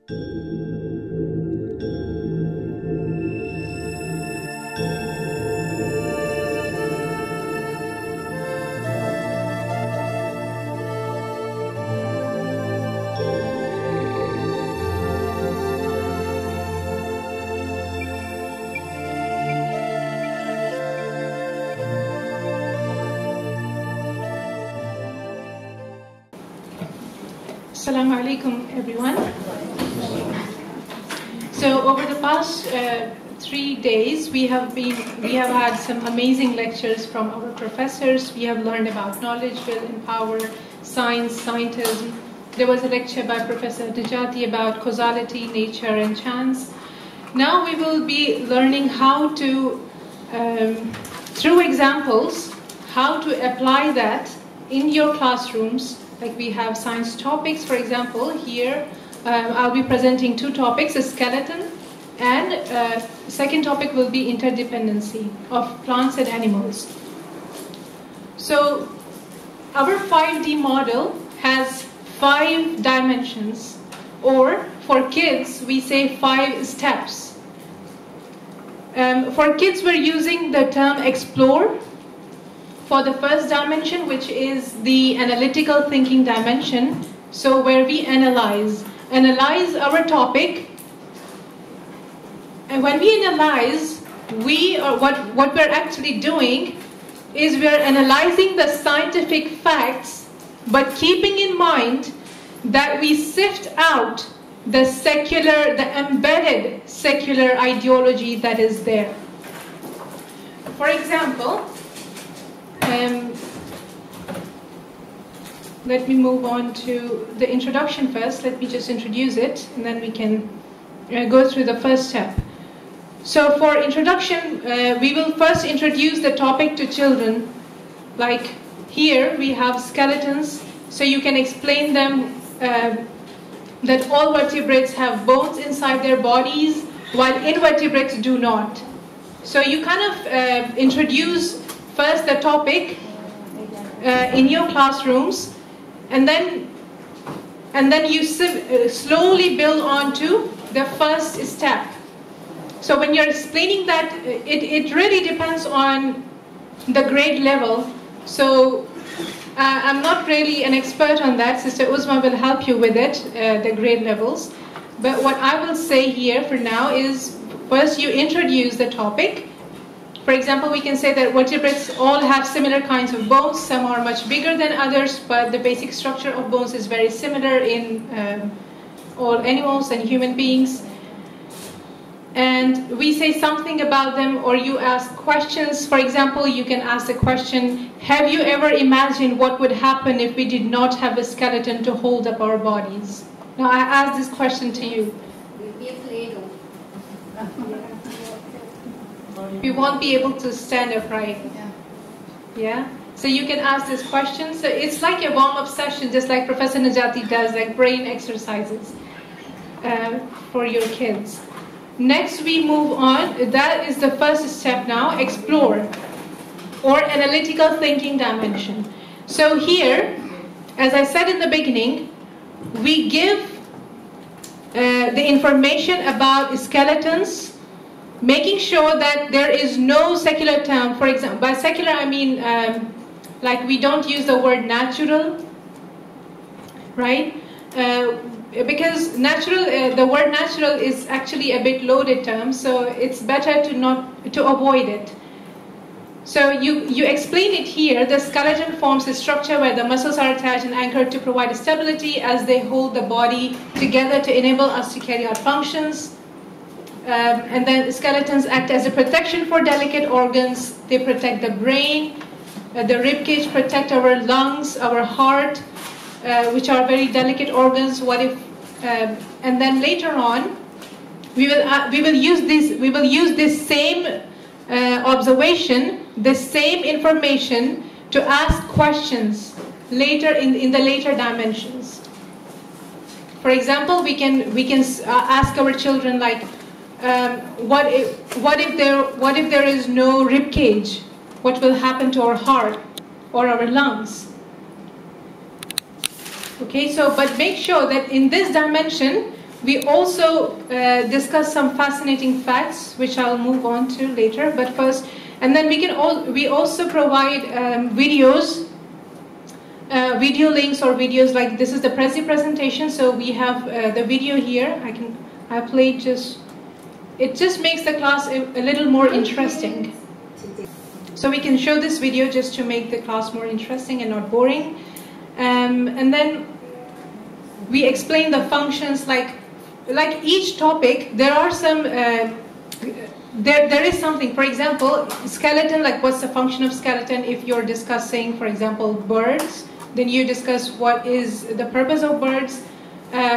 Assalamu alaikum, everyone. So over the past 3 days, we have had some amazing lectures from our professors. We have learned about knowledge will empower science, scientism. There was a lecture by Professor Necati about causality, nature, and chance. Now we will be learning how to, through examples, how to apply that in your classrooms. Like we have science topics, for example, here I'll be presenting 2 topics, a skeleton, and second topic will be interdependency of plants and animals. So our 5D model has 5 dimensions, or for kids we say 5 steps. For kids we're using the term explore for the first dimension, which is the analytical thinking dimension. So where we analyze our topic, and when we analyze, what we're actually doing is we're analyzing the scientific facts, but keeping in mind that we sift out the embedded secular ideology that is there. For example, let me move on to the introduction first. Let me just introduce it, and then we can go through the first step. So for introduction, we will first introduce the topic to children. Like here we have skeletons, so you can explain them that all vertebrates have bones inside their bodies, while invertebrates do not. So you kind of introduce first the topic in your classrooms, and then you slowly build on to the first step. So when you're explaining that, it really depends on the grade level. So I'm not really an expert on that. Sister Uzma will help you with it, the grade levels. But what I will say here for now is, first you introduce the topic. For example, we can say that vertebrates all have similar kinds of bones. Some are much bigger than others, but the basic structure of bones is very similar in all animals and human beings. And we say something about them, or you ask questions. For example, you can ask the question, have you ever imagined what would happen if we did not have a skeleton to hold up our bodies? Now I ask this question to you. We won't be able to stand upright. Yeah? So you can ask this question. So it's like a warm-up session, just like Professor Necati does, like brain exercises for your kids. Next we move on. That is the first step now, explore, or analytical thinking dimension. So here, as I said in the beginning, we give the information about skeletons, making sure that there is no secular term. For example, by secular I mean like we don't use the word natural, right? Because natural, the word natural is actually a bit loaded term, so it's better to avoid it. So you explain it here. The skeleton forms a structure where the muscles are attached and anchored to provide stability as they hold the body together to enable us to carry out functions. And then skeletons act as a protection for delicate organs. They protect the brain, the rib cage protect our lungs, our heart, which are very delicate organs. What if? And then later on, we will use this same observation, the same information to ask questions later in the later dimensions. For example, we can ask our children like, what if there is no rib cage? What will happen to our heart or our lungs? Okay, so but make sure that in this dimension We also discuss some fascinating facts, which I'll move on to later. But first, and then we also provide videos, video links or videos like this is the Prezi presentation. So we have the video here. I played just. It just makes the class a little more interesting. So we can show this video just to make the class more interesting and not boring. And then we explain the functions like each topic. There are some, there is something, for example, skeleton, like what's the function of skeleton. If you're discussing, for example, birds, then you discuss what is the purpose of birds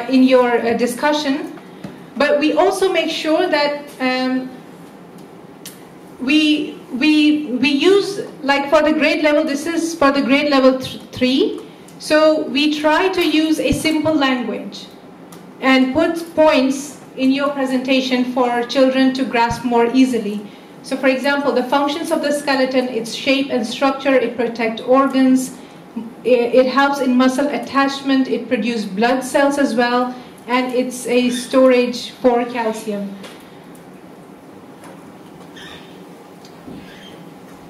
in your discussion. But we also make sure that we use, like for the grade level, this is for the grade level 3. So we try to use a simple language and put points in your presentation for children to grasp more easily. So for example, the functions of the skeleton, its shape and structure, it protects organs, it helps in muscle attachment, it produces blood cells as well, and it's a storage for calcium.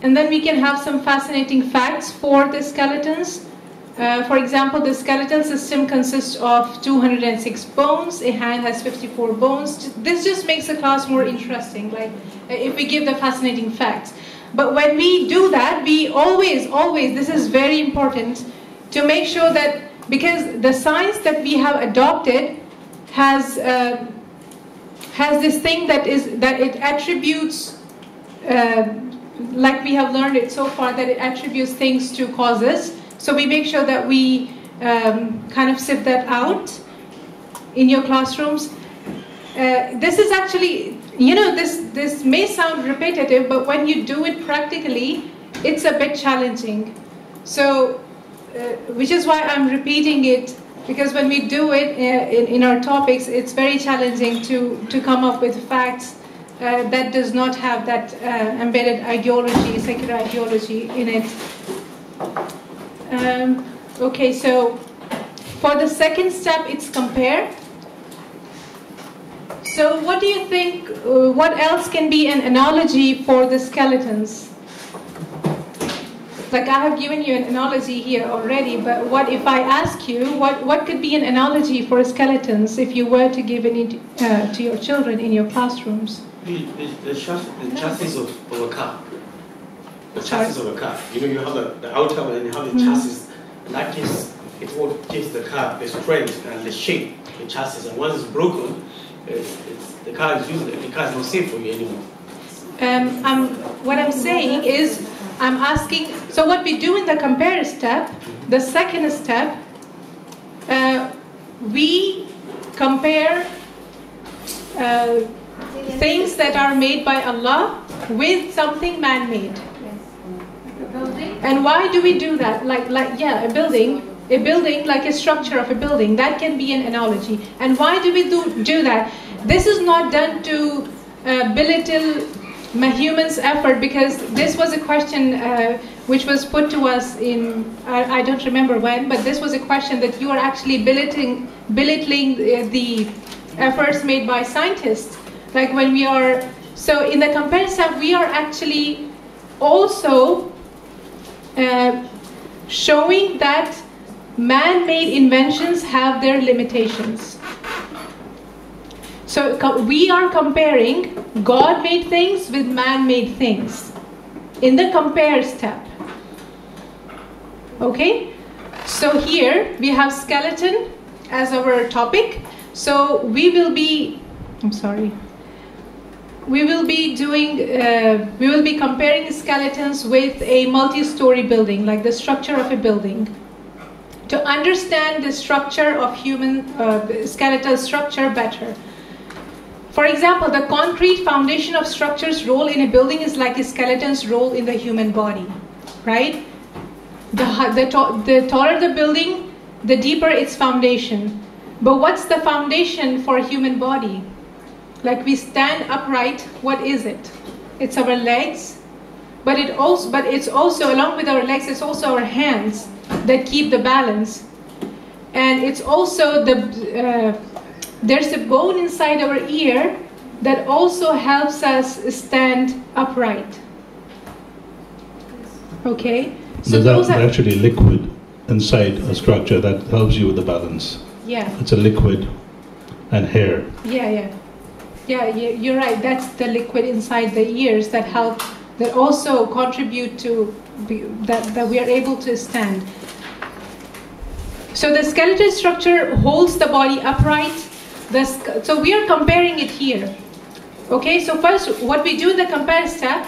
And then we can have some fascinating facts for the skeletons. For example, the skeletal system consists of 206 bones. A hand has 54 bones. This just makes the class more interesting, like if we give the fascinating facts. But when we do that, we always, this is very important to make sure that, because the science that we have adopted has this thing that it attributes, like we have learned it so far, that it attributes things to causes. So we make sure that we kind of sift that out in your classrooms. This is actually, you know, this may sound repetitive, but when you do it practically, it's a bit challenging. So, which is why I'm repeating it, because when we do it in our topics, it's very challenging to come up with facts that does not have that embedded ideology, secular ideology in it. Okay, so for the second step, it's compare. So what do you think, what else can be an analogy for the skeletons? Like I have given you an analogy here already, but what if I ask you, what could be an analogy for skeletons if you were to give it to your children in your classrooms? The chassis of a car. The chassis of a car. You know, you have the outer and you have the chassis. And that gives, it what gives the car the strength and the shape, the chassis. And once it's broken, the car is useless. The car is not safe for you anymore. What I'm saying is, I'm asking, so what we do in the compare step, the second step, we compare things that are made by Allah with something man-made. And why do we do that? Like a building like a structure of a building, that can be an analogy. And why do we do that? This is not done to belittle human's effort, because this was a question which was put to us in, I don't remember when, but this was a question that you are actually belittling the efforts made by scientists. Like when we are, so in the comparison, we are actually also showing that man-made inventions have their limitations. So we are comparing God-made things with man-made things in the compare step. Okay? So here we have skeleton as our topic. So we will be, we will be comparing skeletons with a multi-story building, like the structure of a building. To understand the structure of human skeletal structure better. For example, the concrete foundation of structure's role in a building is like a skeleton's role in the human body, right? The taller the building, the deeper its foundation. But what's the foundation for a human body? Like we stand upright, what is it? It's our legs, but it's also, along with our legs, it's also our hands that keep the balance. And it's also there's a bone inside our ear that also helps us stand upright. Okay? So there's actually liquid inside a structure that helps you with the balance. Yeah. It's a liquid and hair. Yeah, you're right. That's the liquid inside the ears that help, that also contribute to that we are able to stand. So the skeletal structure holds the body upright. So we are comparing it here. Okay, so first what we do in the compare step,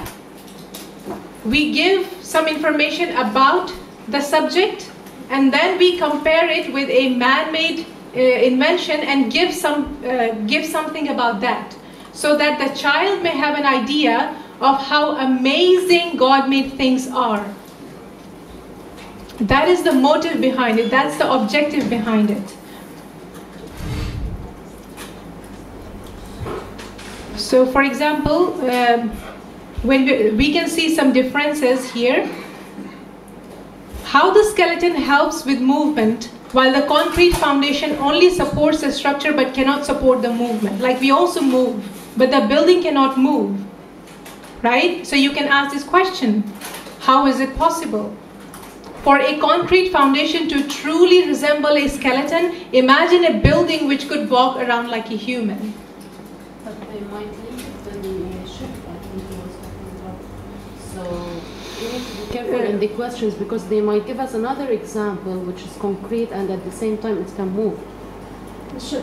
we give some information about the subject, and then we compare it with a man-made invention and give something about that, so that the child may have an idea of how amazing God-made things are. That is the motive behind it. That's the objective behind it. So, for example, when we can see some differences here. How the skeleton helps with movement, while the concrete foundation only supports the structure but cannot support the movement. Like we also move, but the building cannot move, right? So you can ask this question, how is it possible? For a concrete foundation to truly resemble a skeleton, imagine a building which could walk around like a human. But they might leave it when they shift, I think he was talking about. So we need to be careful in the questions, because they might give us another example which is concrete and at the same time it can move.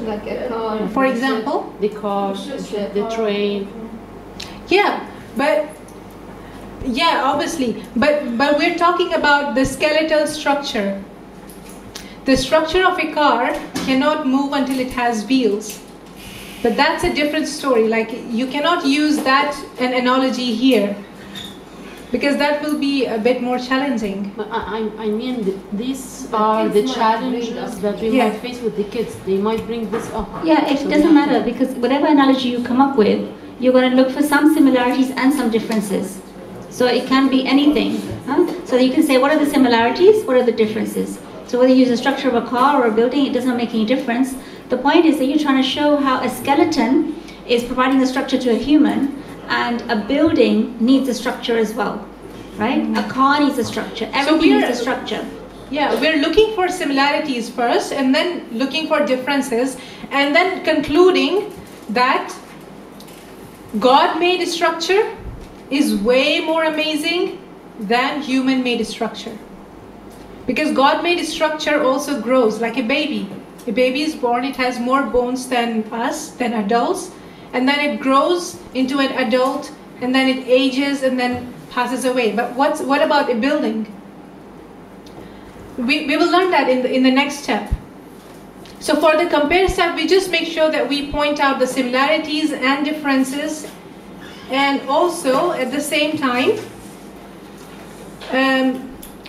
Like a car. For example? The car, the train. Yeah, but yeah, obviously, but we're talking about the skeletal structure. The structure of a car cannot move until it has wheels. But that's a different story. Like, you cannot use that an analogy here, because that will be a bit more challenging. But I mean, these are the challenges that we might face with the kids. They might bring this up. Yeah, it doesn't matter, because whatever analogy you come up with, you're going to look for some similarities and some differences. So it can be anything. So you can say, what are the similarities? What are the differences? So whether you use the structure of a car or a building, it does not make any difference. The point is that you're trying to show how a skeleton is providing the structure to a human, and a building needs a structure as well, right? A car needs a structure. Everything needs a structure. Yeah, we're looking for similarities first, and then looking for differences, and then concluding that God-made structure is way more amazing than human-made structure. Because God-made structure also grows like a baby. A baby is born, it has more bones than us, than adults, and then it grows into an adult, and then it ages and then passes away. But what about a building? We will learn that in the next step. So for the compare step, we just make sure that we point out the similarities and differences, and also at the same time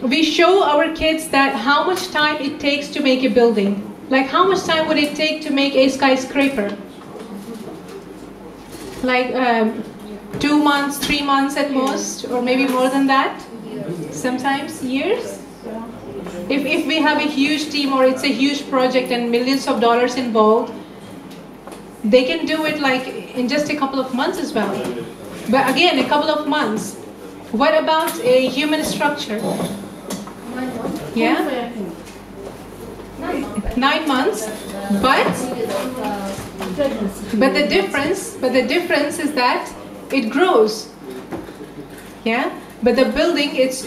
we show our kids that how much time it takes to make a building. Like, how much time would it take to make a skyscraper? Like 2 months, 3 months at most, or maybe more than that. Sometimes years. If we have a huge team or it's a huge project and millions of dollars involved, they can do it like in just a couple of months as well. But again, a couple of months. What about a human structure? 9 months. Yeah? 9 months. But the difference is that it grows. Yeah? But the building, it's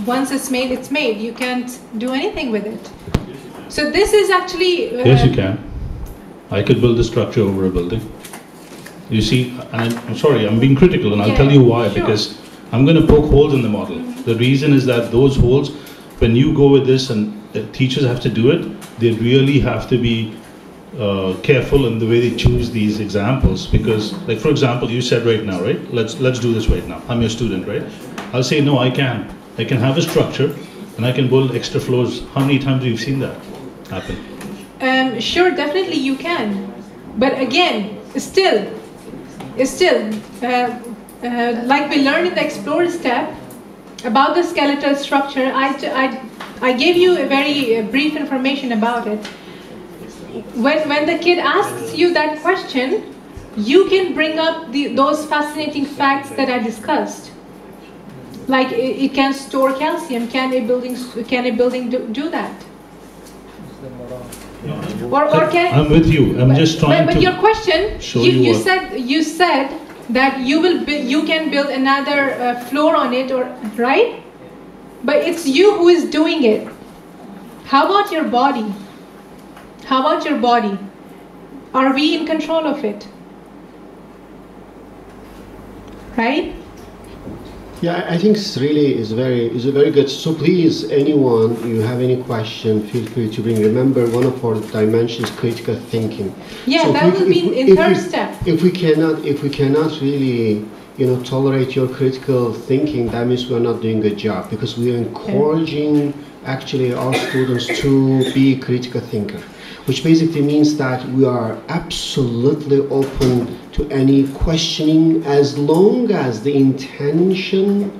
once it's made, it's made. You can't do anything with it. So this is actually... yes, you can. I could build a structure over a building. You see, and I'm sorry, I'm being critical, and I'll tell you why. Sure. Because I'm going to poke holes in the model. The reason is that those holes, when you go with this and the teachers have to do it, they really have to be careful in the way they choose these examples. Because, like, for example, you said right now, right? Let's do this right now. I'm your student, right? I'll say, no, I can have a structure and I can build extra floors. How many times have you seen that happen? Sure, definitely you can. But again, still, like we learned in the explore step about the skeletal structure, I gave you a very brief information about it. when the kid asks you that question, you can bring up those fascinating facts that I discussed. Like it can store calcium. Can a building do that? Or can, I'm with you. I'm just trying to. But your question, you said that you can build another floor on it, or right? But it's you who is doing it. How about your body? How about your body? Are we in control of it? Right? Yeah, I think it's very good. So please, anyone, you have any question, feel free to bring. Remember, one of our dimensions is critical thinking. Yeah, so that will be in third step. If we cannot really, tolerate your critical thinking, that means we're not doing a good job, because we are encouraging actually our students to be a critical thinker, which basically means that we are absolutely open to any questioning, as long as the intention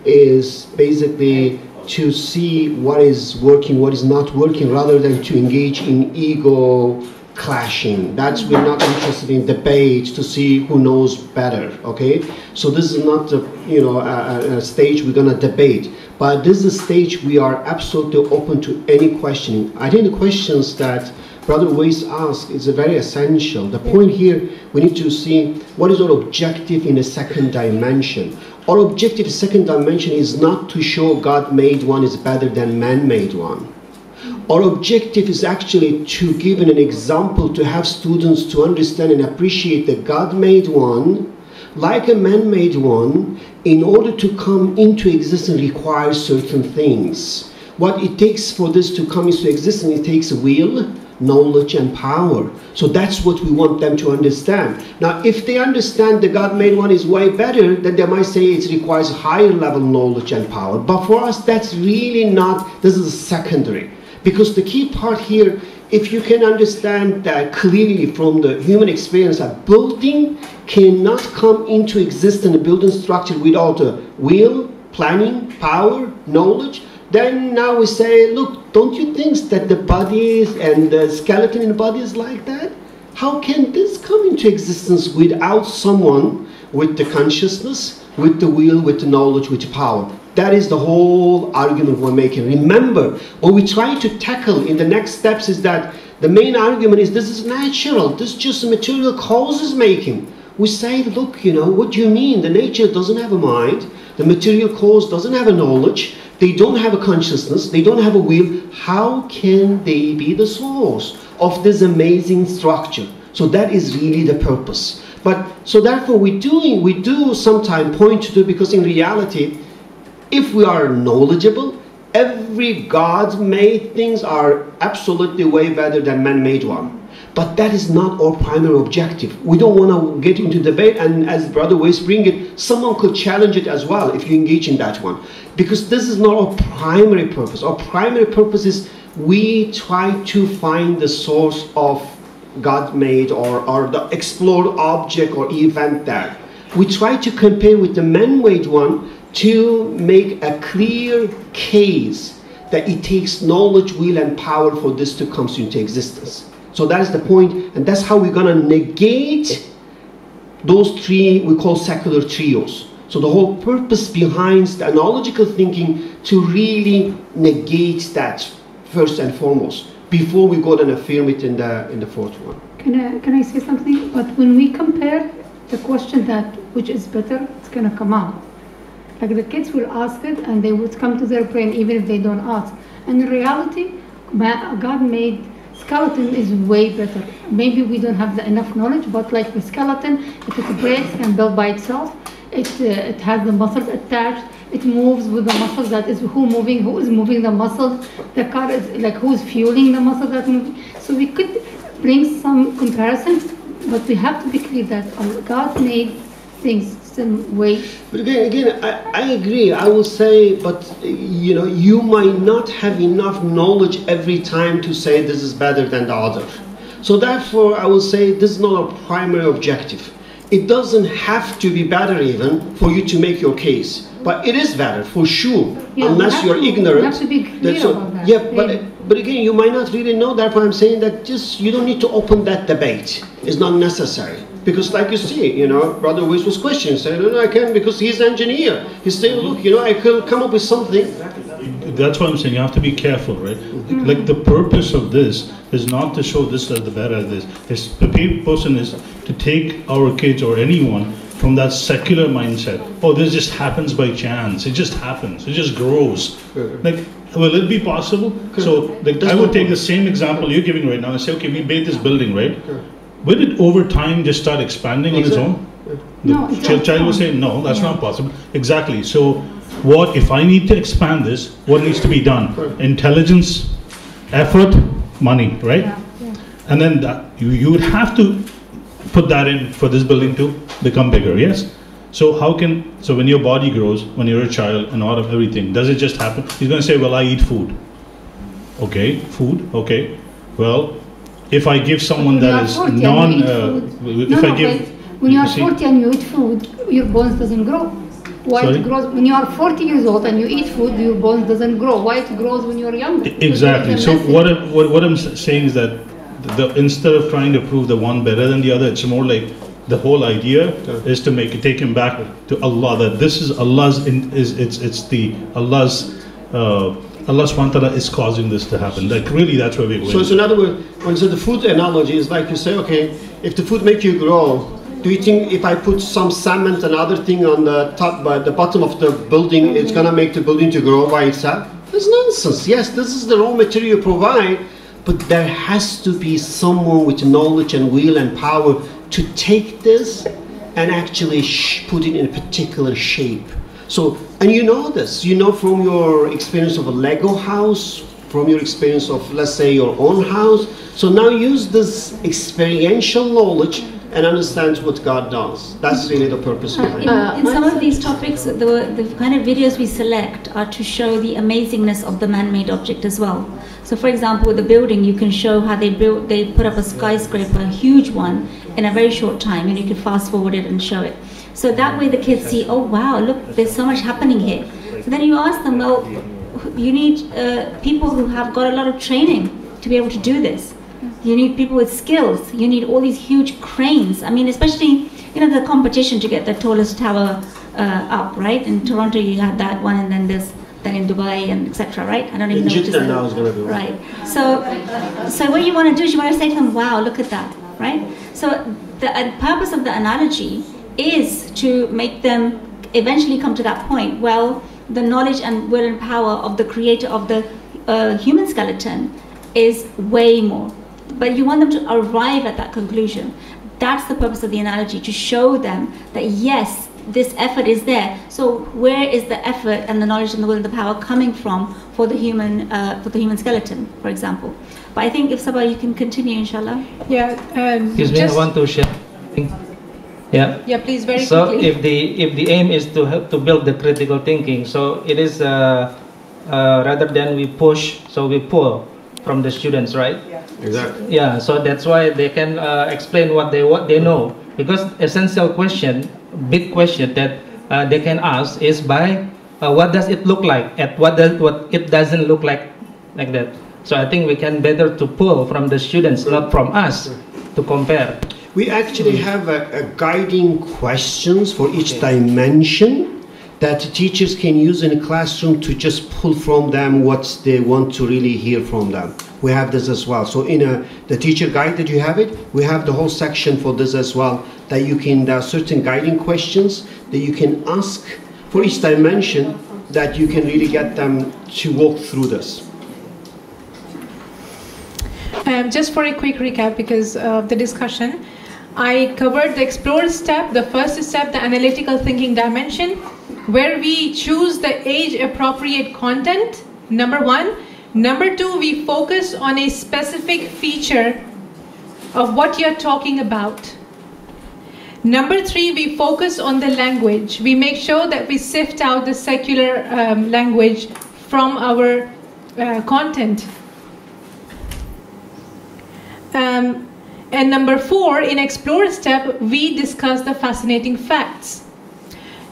is basically to see what is working, what is not working, rather than to engage in ego clashing. We're not interested in debate to see who knows better, okay? So this is not a stage we're gonna debate, but this is a stage we are absolutely open to any questioning. I think the questions that Brother Weiss asked is very essential. The point here, we need to see what is our objective in the second dimension. Our objective in the second dimension is not to show God made one is better than man made one. Our objective is actually to give an example, to have students to understand and appreciate that God made one, like a man made one, in order to come into existence requires certain things. What it takes for this to come into existence, it takes will, knowledge, and power. So that's what we want them to understand. Now, if they understand that God made one is way better, then they might say it requires higher level knowledge and power. But for us, that's really not, this is secondary. Because the key part here, if you can understand that clearly from the human experience, a building cannot come into existence, a building structure, without a will, planning, power, knowledge, then now we say, look, don't you think that the body and the skeleton in the body is like that? How can this come into existence without someone with the consciousness, with the will, with the knowledge, with the power? That is the whole argument we're making. Remember, what we try to tackle in the next steps is that the main argument is this is natural. This is just a material causes making. We say, look, what do you mean? The nature doesn't have a mind. The material cause doesn't have a knowledge. They don't have a consciousness. They don't have a will. How can they be the source of this amazing structure? So that is really the purpose. So therefore we do sometimes point to, because in reality, if we are knowledgeable, every God-made things are absolutely way better than man-made one. But that is not our primary objective. We don't want to get into debate, and as Brother Weiss bring it, someone could challenge it as well if you engage in that one. Because this is not our primary purpose. Our primary purpose is we try to find the source of God-made or the explored object or event there. We try to compare with the man-made one to make a clear case that it takes knowledge, will, and power for this to come into existence. So that is the point, and that's how we're going to negate those three we call secular trios. So the whole purpose behind the analogical thinking to really negate that first and foremost before we go and affirm it in the fourth one. Can I say something? But when we compare the question that which is better, it's going to come out. Like the kids will ask it and they would come to their brain even if they don't ask. And in reality, God made skeleton is way better. Maybe we don't have enough knowledge, but like the skeleton, if it breaks, can build by itself. It has the muscles attached. It moves with the muscles. That is who is moving the muscles. The car is like who's fueling the muscles that move. So we could bring some comparisons, but we have to be clear that God made things some way. But again, I agree. I will say, but you might not have enough knowledge every time to say this is better than the other. So therefore, I will say this is not a primary objective. It doesn't have to be better even for you to make your case, but it is better for sure, unless you're ignorant. You have to be clear about that. Yeah, but again, you might not really know. Therefore, I'm saying that just you don't need to open that debate. It's not necessary. Because like you see, you know, Brother Weiss was questioning, saying, no, I can't because he's an engineer. He's saying, look, you know, I could come up with something. That's what I'm saying. You have to be careful, right? Like the purpose of this is not to show this as the better this. The person is to take our kids or anyone from that secular mindset. Oh, this just happens by chance. It just happens. It just grows. Like, will it be possible? So, like, I would take the same example you're giving right now and say, okay, we made this building, right? Will it over time just start expanding on its own? The child will say, no, that's not possible. Exactly. So, what if I need to expand this? What needs to be done? Intelligence, effort, money, right? And then that, you would have to put that in for this building to become bigger, yes? So when your body grows, when you're a child and all of everything, does it just happen? He's going to say, well, I eat food. Okay, food, okay. Well, if I give someone that is when you are 40 and you eat food, your bones doesn't grow. Why it grows when you are 40 years old and you eat food, your bones doesn't grow. Why it grows when you're younger? Exactly. So what I'm saying is that instead of trying to prove the one better than the other, it's more like the whole idea is to take him back to Allah. That this is Allah's. Allah subhanahu wa ta'ala is causing this to happen. Like really, that's where we're going. So in other words, when you say the food analogy is like you say, okay, if the food makes you grow, do you think if I put some cement and other thing on the top, the bottom of the building, it's gonna make the building to grow by itself? That's nonsense. Yes, this is the raw material you provide, but there has to be someone with knowledge and will and power to take this and actually put it in a particular shape. So, and you know this, you know from your experience of a Lego house, from your experience of, let's say, your own house. So now use this experiential knowledge and understand what God does. That's really the purpose behind it. In some of these topics, the kind of videos we select are to show the amazingness of the man-made object as well. So for example, with the building, you can show how they put up a skyscraper, a huge one, in a very short time, and you can fast forward it and show it. So that way the kids see, oh wow, look, there's so much happening here. So then you ask them, well, you need people who have got a lot of training to be able to do this. You need people with skills. You need all these huge cranes. I mean, especially, you know, the competition to get the tallest tower up, right? In Toronto, you had that one, and then there's in Dubai and etc. Right? I don't even know what to say. Now is going to be right. So what you want to do is you want to say to them, wow, look at that, right? So the purpose of the analogy is to make them eventually come to that point. Well, the knowledge and will and power of the creator of the human skeleton is way more. But you want them to arrive at that conclusion. That's the purpose of the analogy, to show them that yes, this effort is there. So where is the effort and the knowledge and the will and the power coming from for the human skeleton, for example? But I think if Saba, you can continue, inshallah. Yeah. Excuse me, I want to share something. Yeah. Yeah, please, very so quickly. if the aim is to help to build the critical thinking, so it is rather than we push, so we pull from the students, right? Yeah. Exactly. Yeah. So that's why they can explain what they know, because essential question, big question that they can ask is by what does it look like, at what it doesn't look like that. So I think we can better to pull from the students, not from us, to compare. We actually have a guiding questions for each dimension that teachers can use in a classroom to just pull from them what they want to really hear from them. We have this as well. So in the teacher guide that you have it, we have the whole section for this as well, that you can, there are certain guiding questions that you can ask for each dimension that you can really get them to walk through this. Just for a quick recap, because of the discussion, I covered the explore step, the first step, the analytical thinking dimension, where we choose the age-appropriate content, number 1. Number 2, we focus on a specific feature of what you're talking about. Number 3, we focus on the language. We make sure that we sift out the secular language from our content. And number 4, in explore step, we discuss the fascinating facts.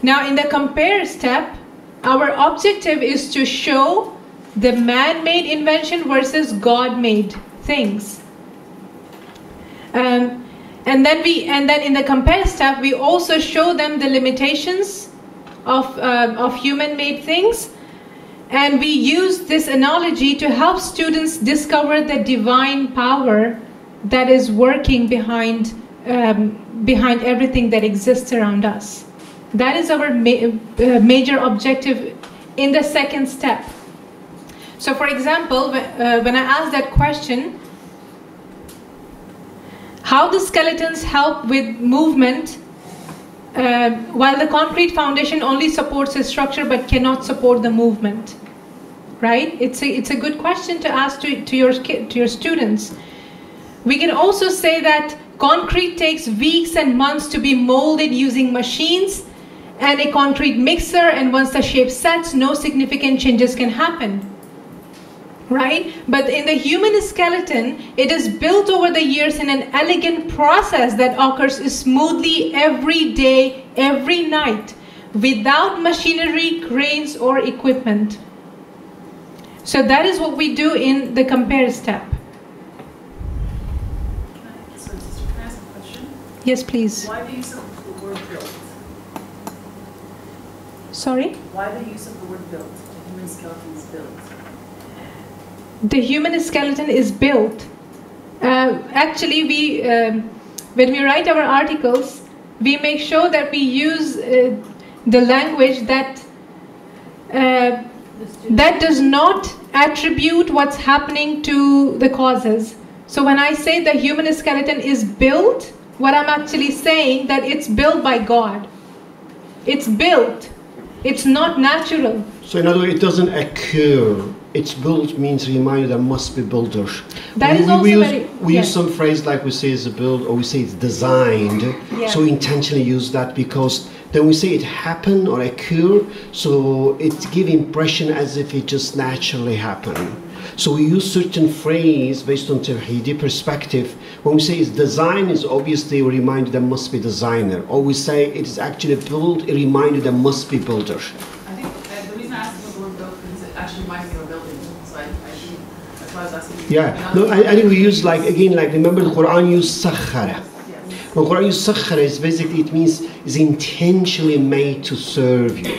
Now in the compare step, our objective is to show the man-made invention versus God-made things. And then in the compare step, we also show them the limitations of human-made things, and we use this analogy to help students discover the divine power that is working behind everything that exists around us. That is our major objective in the second step. So, for example, when I ask that question, how do skeletons help with movement while the concrete foundation only supports the structure but cannot support the movement? Right? It's a good question to ask to your students. We can also say that concrete takes weeks and months to be molded using machines and a concrete mixer, and once the shape sets, no significant changes can happen. Right? But in the human skeleton, it is built over the years in an elegant process that occurs smoothly every day, every night, without machinery, cranes, or equipment. So that is what we do in the compare step. So, sister, can I ask a question? Yes, please. Why the use of the word built? Sorry? Why the use of the word built? The human skeleton is built. The human skeleton is built. Actually, when we write our articles, we make sure that we use the language that does not attribute what's happening to the causes. So when I say the human skeleton is built, what I'm actually saying that it's built by God. It's built. It's not natural. So in other words, it doesn't occur. It's built means reminder there must be builder. That is also we use some phrase like we say it's built, or we say it's designed. Yeah. So we intentionally use that because then we say it happened or occur, so it gives impression as if it just naturally happened. So we use certain phrase based on Tawhidi perspective. When we say it's design, it's obviously a reminder there must be designer. Or we say it is actually built, a reminder there must be builder. I think the reason I asked about the word built is it actually reminds me of a building. So I think that's why I was asking. Yeah, no, I think we use like, again, like remember the Quran used sakhara. When Quran used sakhara, it's basically, it means it's intentionally made to serve you.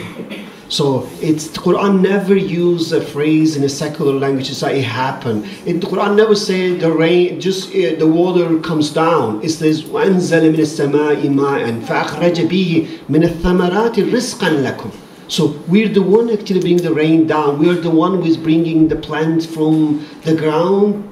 So it's the Quran never used a phrase in a secular language to say it happened. The Quran never said the rain, just the water comes down. It says وَأَنزَلَ مِنَ السَّمَاءِ مَاءً فَأَخْرَجَ بِهِ مِنَ الثَّمَرَاتِ رِزْقًا لَكُمْ. So we're the one actually bringing the rain down. We're the one who is bringing the plant from the ground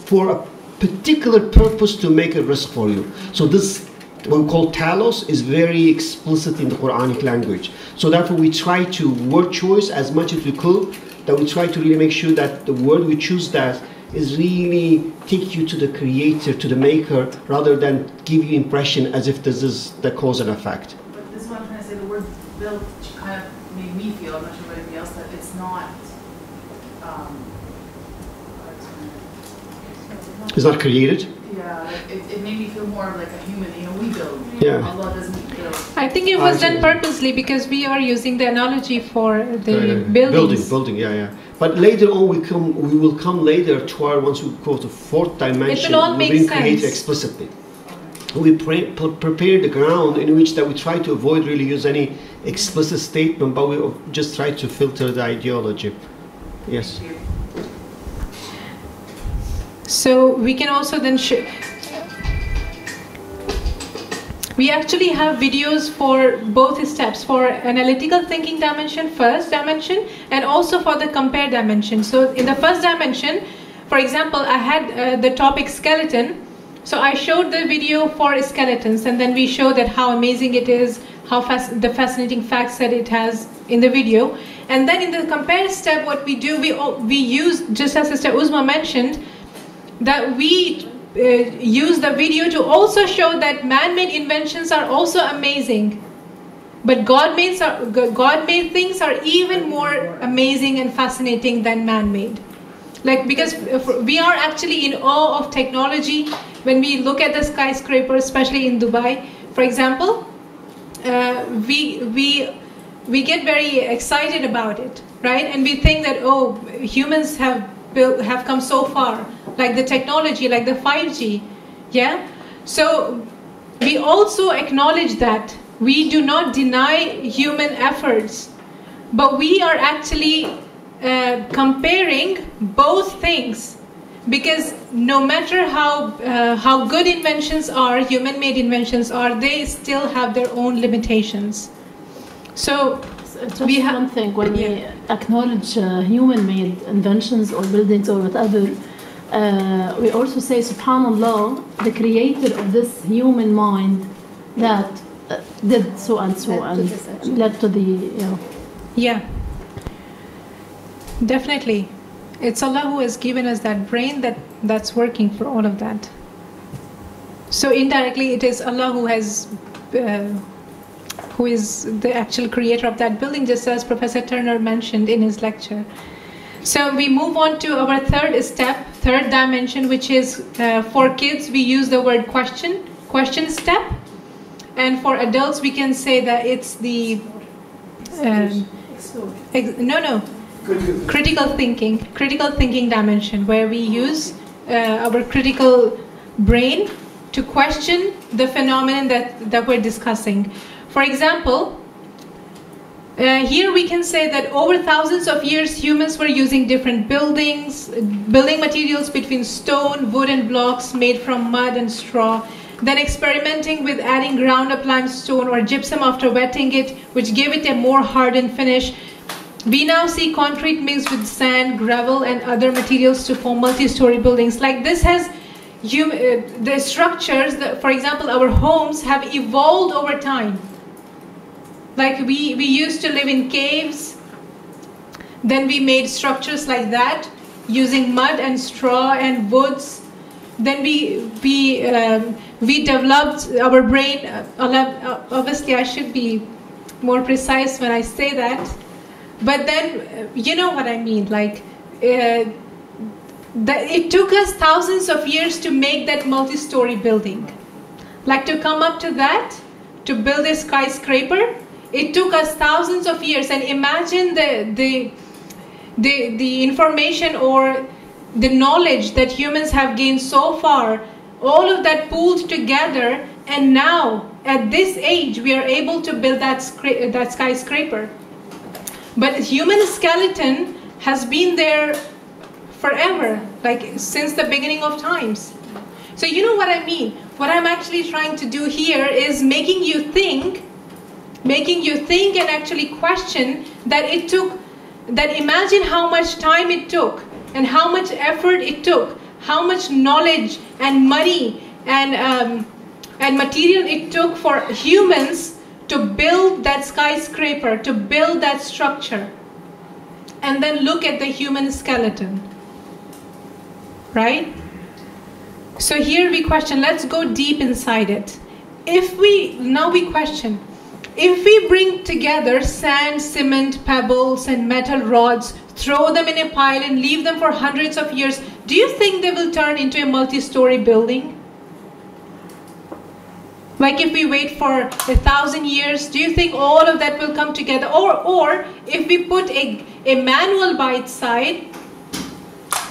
for a particular purpose to make a risk for you. So this, what we call talos, is very explicit in the Quranic language. So therefore we try to word choice as much as we could, that we try to really make sure that the word we choose that is really take you to the creator, to the maker, rather than give you impression as if this is the cause and effect. But this is what I'm trying to say, the word built kind of made me feel, I'm not sure about anybody else, that it's not It's not created? Yeah, it made me feel more like a human, we build. Yeah. Allah doesn't build. I think it was done purposely because we are using the analogy for the buildings. Building, yeah. But later on we will come later to our, once we go to fourth dimension, it will all make we sense. create explicitly. We prepare the ground in which that we try to avoid really use any explicit statement, but we just try to filter the ideology. Yes. So we can also then we actually have videos for both steps, for analytical thinking dimension, first dimension, and also for the compare dimension. So in the first dimension, for example, I had the topic skeleton. So I showed the video for skeletons, and then we showed that how amazing it is, how the fascinating facts that it has in the video. And then in the compare step, what we do, we use, just as Sister Uzma mentioned, that we use the video to also show that man-made inventions are also amazing, but God-made things are even more amazing and fascinating than man-made. Like, because we are actually in awe of technology when we look at the skyscrapers, especially in Dubai, for example. We we get very excited about it, right? And we think that, oh, humans have come so far, like the technology, like the 5G, yeah? So we also acknowledge that we do not deny human efforts, but we are actually comparing both things, because no matter how good inventions are, human-made inventions are, they still have their own limitations. So just one thing, when we acknowledge human-made inventions or buildings or whatever, we also say, subhanallah, the creator of this human mind that did so and so and led to the, you know. Yeah, definitely. It's Allah who has given us that brain that's working for all of that. So indirectly, it is Allah who has, who is the actual creator of that building, just as Professor Turner mentioned in his lecture. So we move on to our third step, third dimension, which is for kids, we use the word question step. And for adults, we can say that it's the, critical thinking dimension, where we use our critical brain to question the phenomenon that we're discussing. For example, here we can say that over thousands of years, humans were using different building materials between stone, wood, and blocks made from mud and straw, then experimenting with adding ground-up limestone or gypsum after wetting it, which gave it a more hardened finish. We now see concrete mixed with sand, gravel, and other materials to form multi-story buildings. Like this has, the structures, for example, our homes have evolved over time. Like we used to live in caves, then we made structures like that using mud and straw and woods. Then we developed our brain. Obviously, I should be more precise when I say that. But then, you know what I mean, like, it took us thousands of years to make that multi-story building. Like to come up to that, to build a skyscraper, it took us thousands of years. And imagine the information or the knowledge that humans have gained so far, all of that pooled together, and now, at this age, we are able to build that skyscraper. But human skeleton has been there forever, like since the beginning of times. So you know what I mean? What I'm actually trying to do here is making you think and actually question that it took, that imagine how much time it took and how much effort it took, how much knowledge and money and material it took for humans to build that skyscraper, to build that structure. And then look at the human skeleton, right? So here we question, let's go deep inside it. Now we question, if we bring together sand, cement, pebbles, and metal rods, throw them in a pile and leave them for hundreds of years, do you think they will turn into a multi-story building? Like if we wait for 1,000 years, do you think all of that will come together? Or if we put a manual by its side,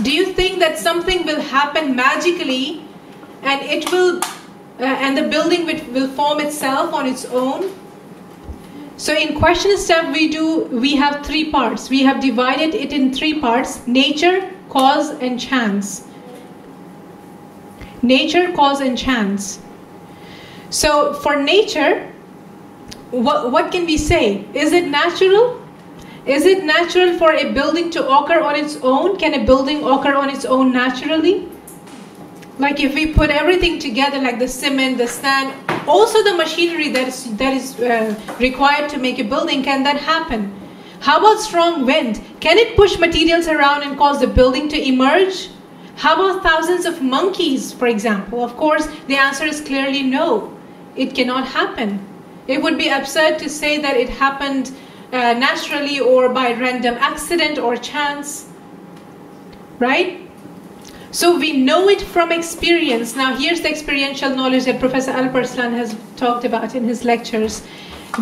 do you think that something will happen magically and it will, and the building will form itself on its own? So in question step we have 3 parts. We have divided it in 3 parts: nature, cause, and chance. Nature, cause, and chance. So for nature, what can we say? Is it natural? Is it natural for a building to occur on its own? Can a building occur on its own naturally? Like if we put everything together, like the cement, the sand, also the machinery that is required to make a building, can that happen? How about strong wind? Can it push materials around and cause the building to emerge? How about thousands of monkeys, for example? Of course, the answer is clearly no. It cannot happen. It would be absurd to say that it happened naturally or by random accident or chance, right? So we know it from experience. Now here's the experiential knowledge that Professor Alparslan has talked about in his lectures.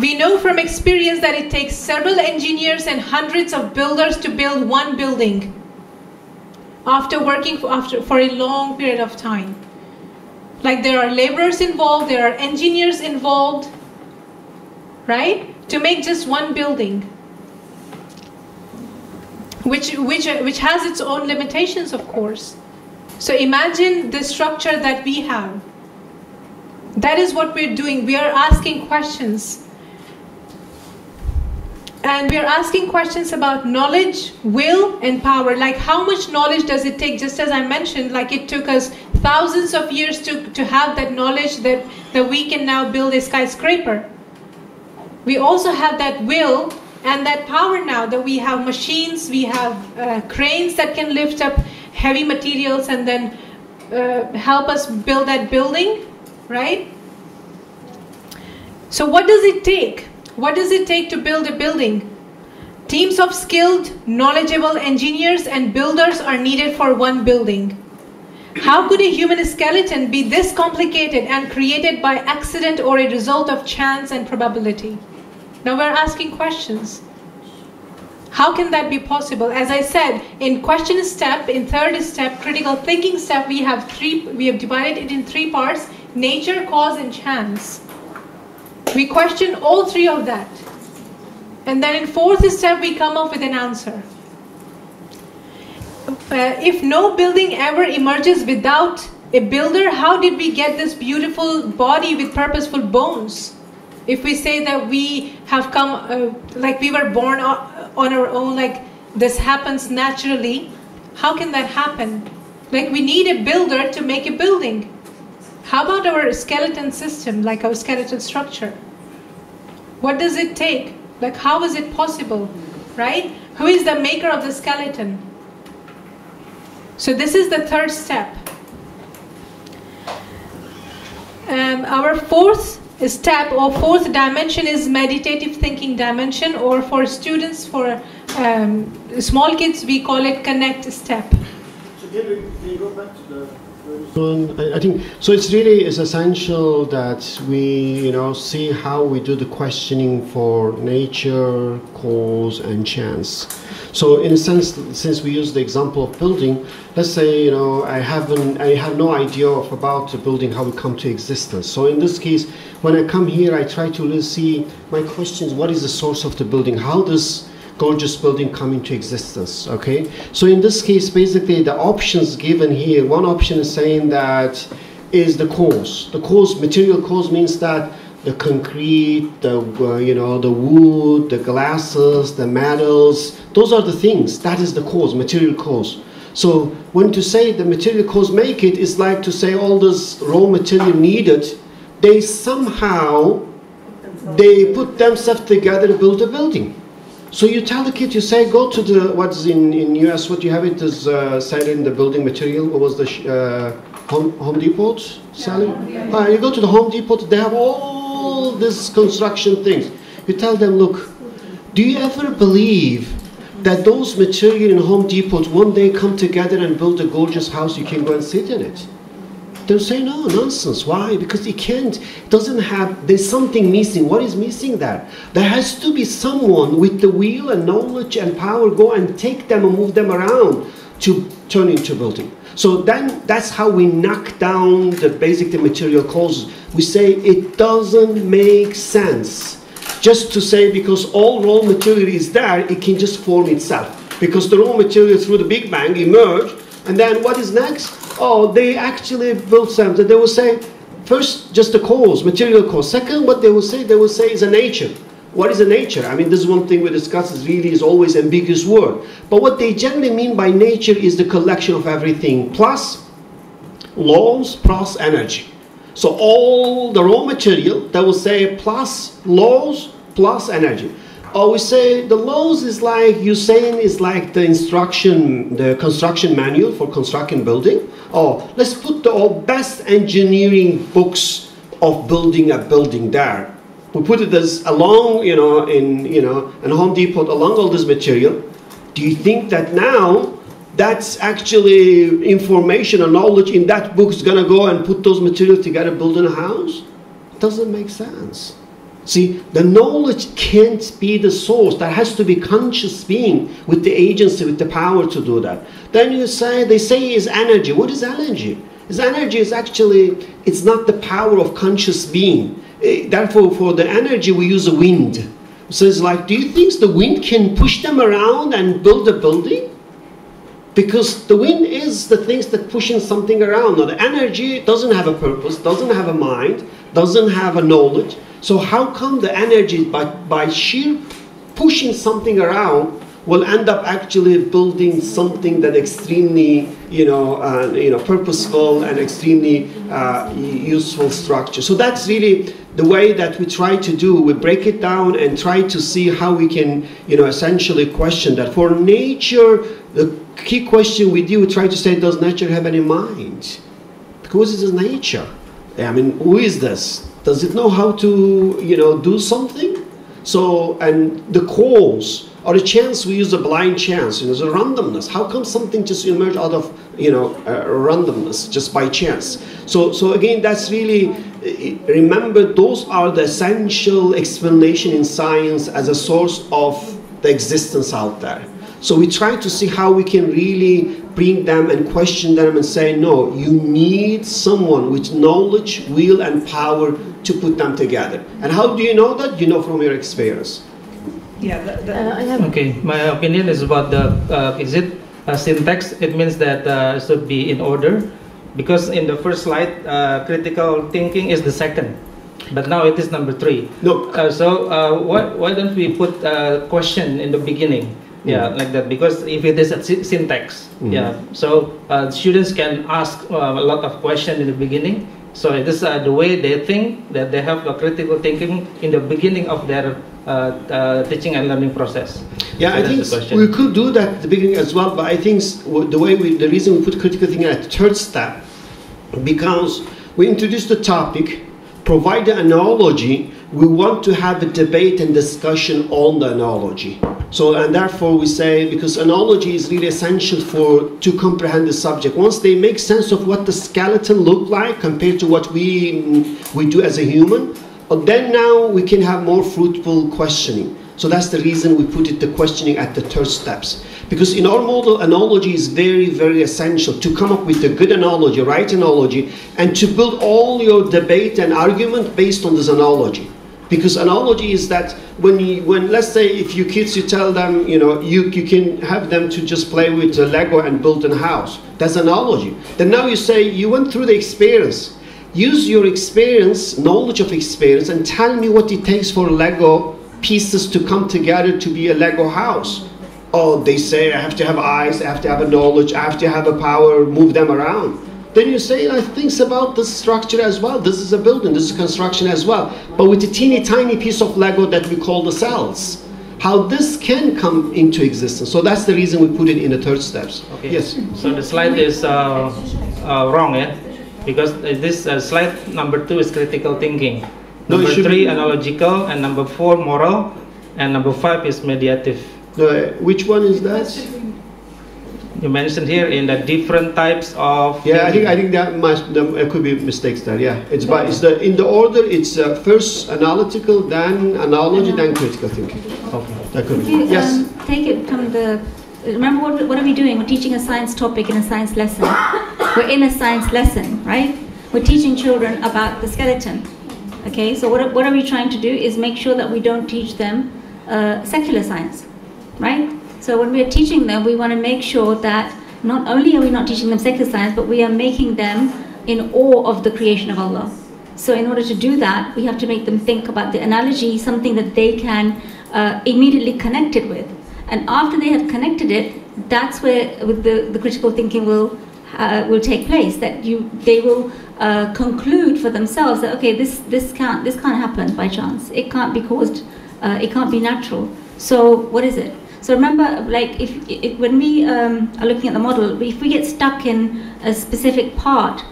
We know from experience that it takes several engineers and hundreds of builders to build one building after working for a long period of time. Like there are laborers involved, there are engineers involved, right? To make just one building, which has its own limitations, of course. So imagine the structure that we have. That is what we're doing. We are asking questions. And we are asking questions about knowledge, will, and power. Like how much knowledge does it take? Just as I mentioned, like it took us thousands of years to have that knowledge that we can now build a skyscraper. We also have that will and that power now that we have machines, we have cranes that can lift up heavy materials and then help us build that building, right? So what does it take? What does it take to build a building? Teams of skilled, knowledgeable engineers and builders are needed for one building. How could a human skeleton be this complicated and created by accident or a result of chance and probability? Now we're asking questions. How can that be possible? As I said, in question step, in third step, critical thinking step, we have divided it in 3 parts: nature, cause, and chance. We question all 3 of that. And then in 4th step, we come up with an answer. If no building ever emerges without a builder, how did we get this beautiful body with purposeful bones? If we say that we have come, like we were born on our own, like this happens naturally, how can that happen? Like we need a builder to make a building. How about our skeleton system, like our skeletal structure? What does it take? Like how is it possible, right? Who is the maker of the skeleton? So this is the 3rd step. Our 4th step or 4th dimension is meditative thinking dimension, or for students, for small kids, we call it connect step. So can you go back to the I think so. It's really essential that we, see how we do the questioning for nature, cause, and chance. So, in a sense, since we use the example of building, let's say I have no idea about the building, how it come to existence. So, in this case, when I come here, I try to really see my questions: what is the source of the building? How does gorgeous building come into existence? Okay, so in this case, basically the options given here, one option is saying that is the cause. The cause, material cause, means that the concrete, the wood, the glasses, the metals, those are the things. That is the cause, material cause. So when to say the material cause make it, is like to say all this raw material needed, they somehow put themselves together to build a building. So you tell the kid, you say, go to the, what's in US, what you have it is said in the building material, what was the Home Depot selling? Yeah. You go to the Home Depot, they have all these construction things. You tell them, look, do you ever believe that those material in Home Depot one day come together and build a gorgeous house, you can go and sit in it? They'll say, no, nonsense. Why? Because it can't, there's something missing. What is missing there? There has to be someone with the will and knowledge and power go and take them and move them around to turn into building. So then that's how we knock down the basic material causes. We say it doesn't make sense just to say because all raw material is there, it can just form itself. Because the raw material through the Big Bang emerged, and then what is next? Oh, they actually built something. They will say, first, just the cause, material cause. Second, what they will say is a nature. What is a nature? I mean, this is one thing we discuss, is always ambiguous word. But what they generally mean by nature is the collection of everything, plus laws, plus energy. So all the raw material, they will say plus laws, plus energy. Or we say the laws is like, you're saying is like the instruction, the construction manual for constructing building. Or let's put the best engineering books of building a building there. We put it as along, in Home Depot, along all this material. Do you think that now that's actually information or knowledge in that book is gonna go and put those materials together, building a house? It doesn't make sense. See, the knowledge can't be the source. There has to be conscious being with the agency, with the power to do that. Then you say, they say is energy. What is energy? Energy is actually, it's not the power of conscious being. Therefore, for the energy, we use a wind. So it's like, do you think the wind can push them around and build a building? Because the wind is the things that pushing something around. Now, the energy doesn't have a purpose, doesn't have a mind, doesn't have a knowledge. So how come the energy, by sheer pushing something around, will end up actually building something that extremely, purposeful and extremely useful structure? So that's really the way that we try to do. We break it down and try to see how we can, essentially question that. For nature, the key question we do, we try to say, does nature have any mind? Because it is nature. I mean, who is this? Does it know how to, do something? So, and the cause or a chance, we use a blind chance. There's a randomness. How come something just emerged out of, randomness, just by chance? So again, that's really, remember, those are the essential explanation in science as a source of the existence out there. So we try to see how we can really bring them and question them and say, no, you need someone with knowledge, will, and power to put them together. And how do you know that? You know from your experience. Yeah. Okay, my opinion is about the, is it syntax? It means that it should be in order. Because in the first slide, critical thinking is the second. But now it is number 3. No. Why don't we put a question in the beginning? Yeah, like that, because if it is a syntax, so students can ask a lot of questions in the beginning. So it is the way they think, that they have a critical thinking in the beginning of their teaching and learning process. Yeah, so I think we could do that at the beginning as well, but I think the reason we put critical thinking at the third step, because we introduce the topic, provide the analogy, we want to have a debate and discussion on the analogy. So, and therefore we say, because analogy is really essential to comprehend the subject. Once they make sense of what the skeleton look like compared to what we do as a human, then now we can have more fruitful questioning. So that's the reason we put the questioning at the third steps. Because in our model, analogy is very, very essential to come up with a good analogy, right analogy, and to build all your debate and argument based on this analogy. Because analogy is that when let's say if you kids, you tell them, you can have them to just play with Lego and build a house. That's analogy. Then now you say, you went through the experience. Use your experience, knowledge of experience, and tell me what it takes for Lego pieces to come together to be a Lego house. Oh, they say I have to have eyes, I have to have a knowledge, I have to have a power, move them around. Then you say, think about the structure as well. This is a building, this is construction as well. But with a teeny tiny piece of Lego that we call the cells. How this can come into existence. So that's the reason we put it in the third steps. Okay. Yes. So the slide is wrong, yeah? Because this slide number 2 is critical thinking. Number 3, analogical, and number 4, moral, and number 5 is mediative. Which one is that? You mentioned here in the different types of. Yeah, I think there could be mistakes there. Yeah, in the order. It's first analytical, then analogy, then critical thinking. Okay. That could be. Yes. Take it from the. Remember what are we doing? We're teaching a science topic in a science lesson. We're in a science lesson, right? We're teaching children about the skeleton. Okay, so what are we trying to do is make sure that we don't teach them secular science, right? So when we are teaching them, we want to make sure that not only are we not teaching them secular science, but we are making them in awe of the creation of Allah. So in order to do that, we have to make them think about the analogy, something that they can immediately connect it with. And after they have connected it, that's where the critical thinking will take place. That they will conclude for themselves that okay, this can't happen by chance. It can't be caused. It can't be natural. So what is it? So remember, like when we are looking at the model, if we get stuck in a specific part,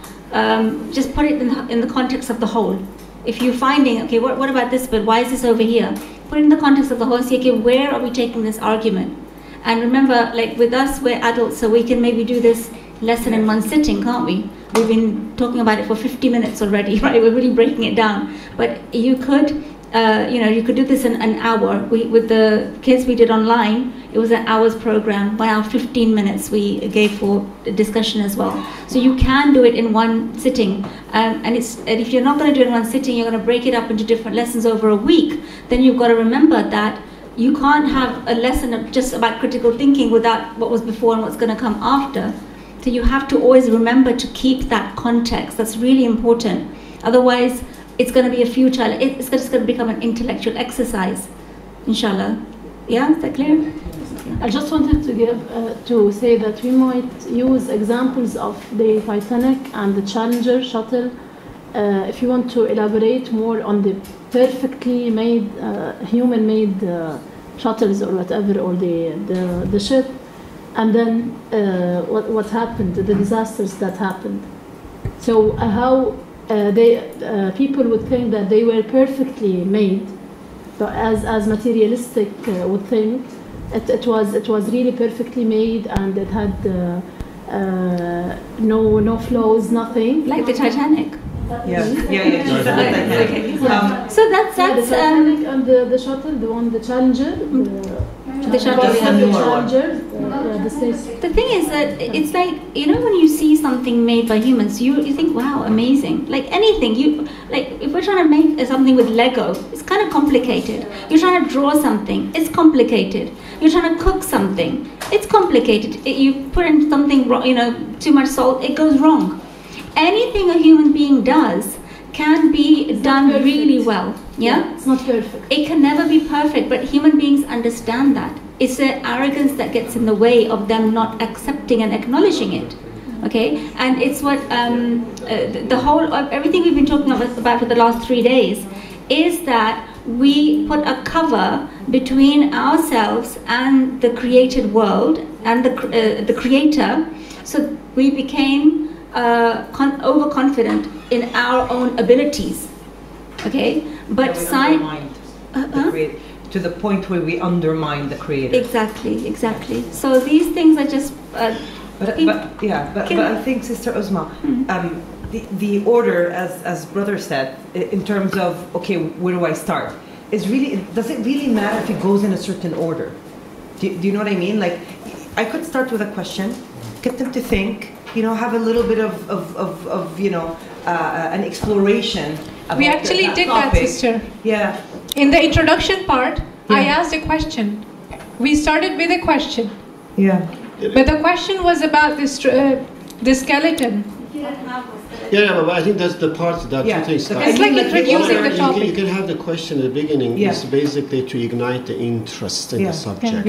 just put it in the context of the whole. If you're finding, okay, what about this bit? Why is this over here? Put it in the context of the whole. See, okay, where are we taking this argument? And remember, like with us, we're adults, so we can maybe do this lesson in one sitting, can't we? We've been talking about it for 50 minutes already, right? We're really breaking it down. But you could you could do this in an hour. With the kids we did online, it was an hour's program. 1 hour, 15 minutes we gave for discussion as well. So you can do it in one sitting. And if you're not going to do it in one sitting, you're going to break it up into different lessons over a week. Then you've got to remember that you can't have a lesson just about critical thinking without what was before and what's going to come after. So you have to always remember to keep that context. That's really important. Otherwise, it's going to be a futile, it's just going to become an intellectual exercise, inshallah. Yeah, is that clear? I just wanted to say that we might use examples of the Titanic and the Challenger shuttle. If you want to elaborate more on the perfectly made, human-made shuttles or whatever, or the ship, and then what happened, the disasters that happened. So how people would think that they were perfectly made, but as materialistic would think, it was really perfectly made, and it had no flaws, nothing. Like the Titanic. Yeah. Okay. So that's the Titanic and the shuttle, the Challenger. The Challenger. The thing is that it's like, when you see something made by humans, you think, wow, amazing. Like anything, if we're trying to make something with Lego, it's kind of complicated. You're trying to draw something, it's complicated. You're trying to cook something, it's complicated. You put in something wrong, too much salt, it goes wrong. Anything a human being does can be done really well. Yeah? It's not perfect. It can never be perfect, but human beings understand that. It's their arrogance that gets in the way of them not accepting and acknowledging it. Okay? And it's what everything we've been talking about for the last 3 days is that we put a cover between ourselves and the created world and the creator, so we became overconfident in our own abilities. Okay, but science to the point where we undermine the creator. Exactly. So these things are just. But I think, Sister Uzma, the order, as Brother said, in terms of where do I start, is really, does it really matter if it goes in a certain order? Do you know what I mean? Like, I could start with a question, get them to think. Have a little bit of an exploration about we actually did that, sister. Yeah. In the introduction part, I asked a question. We started with a question. Yeah. But the question was about the skeleton. Yeah, but I think that's the part that you think. It's like introducing the topic. You can have the question at the beginning. It's basically to ignite the interest in the subject.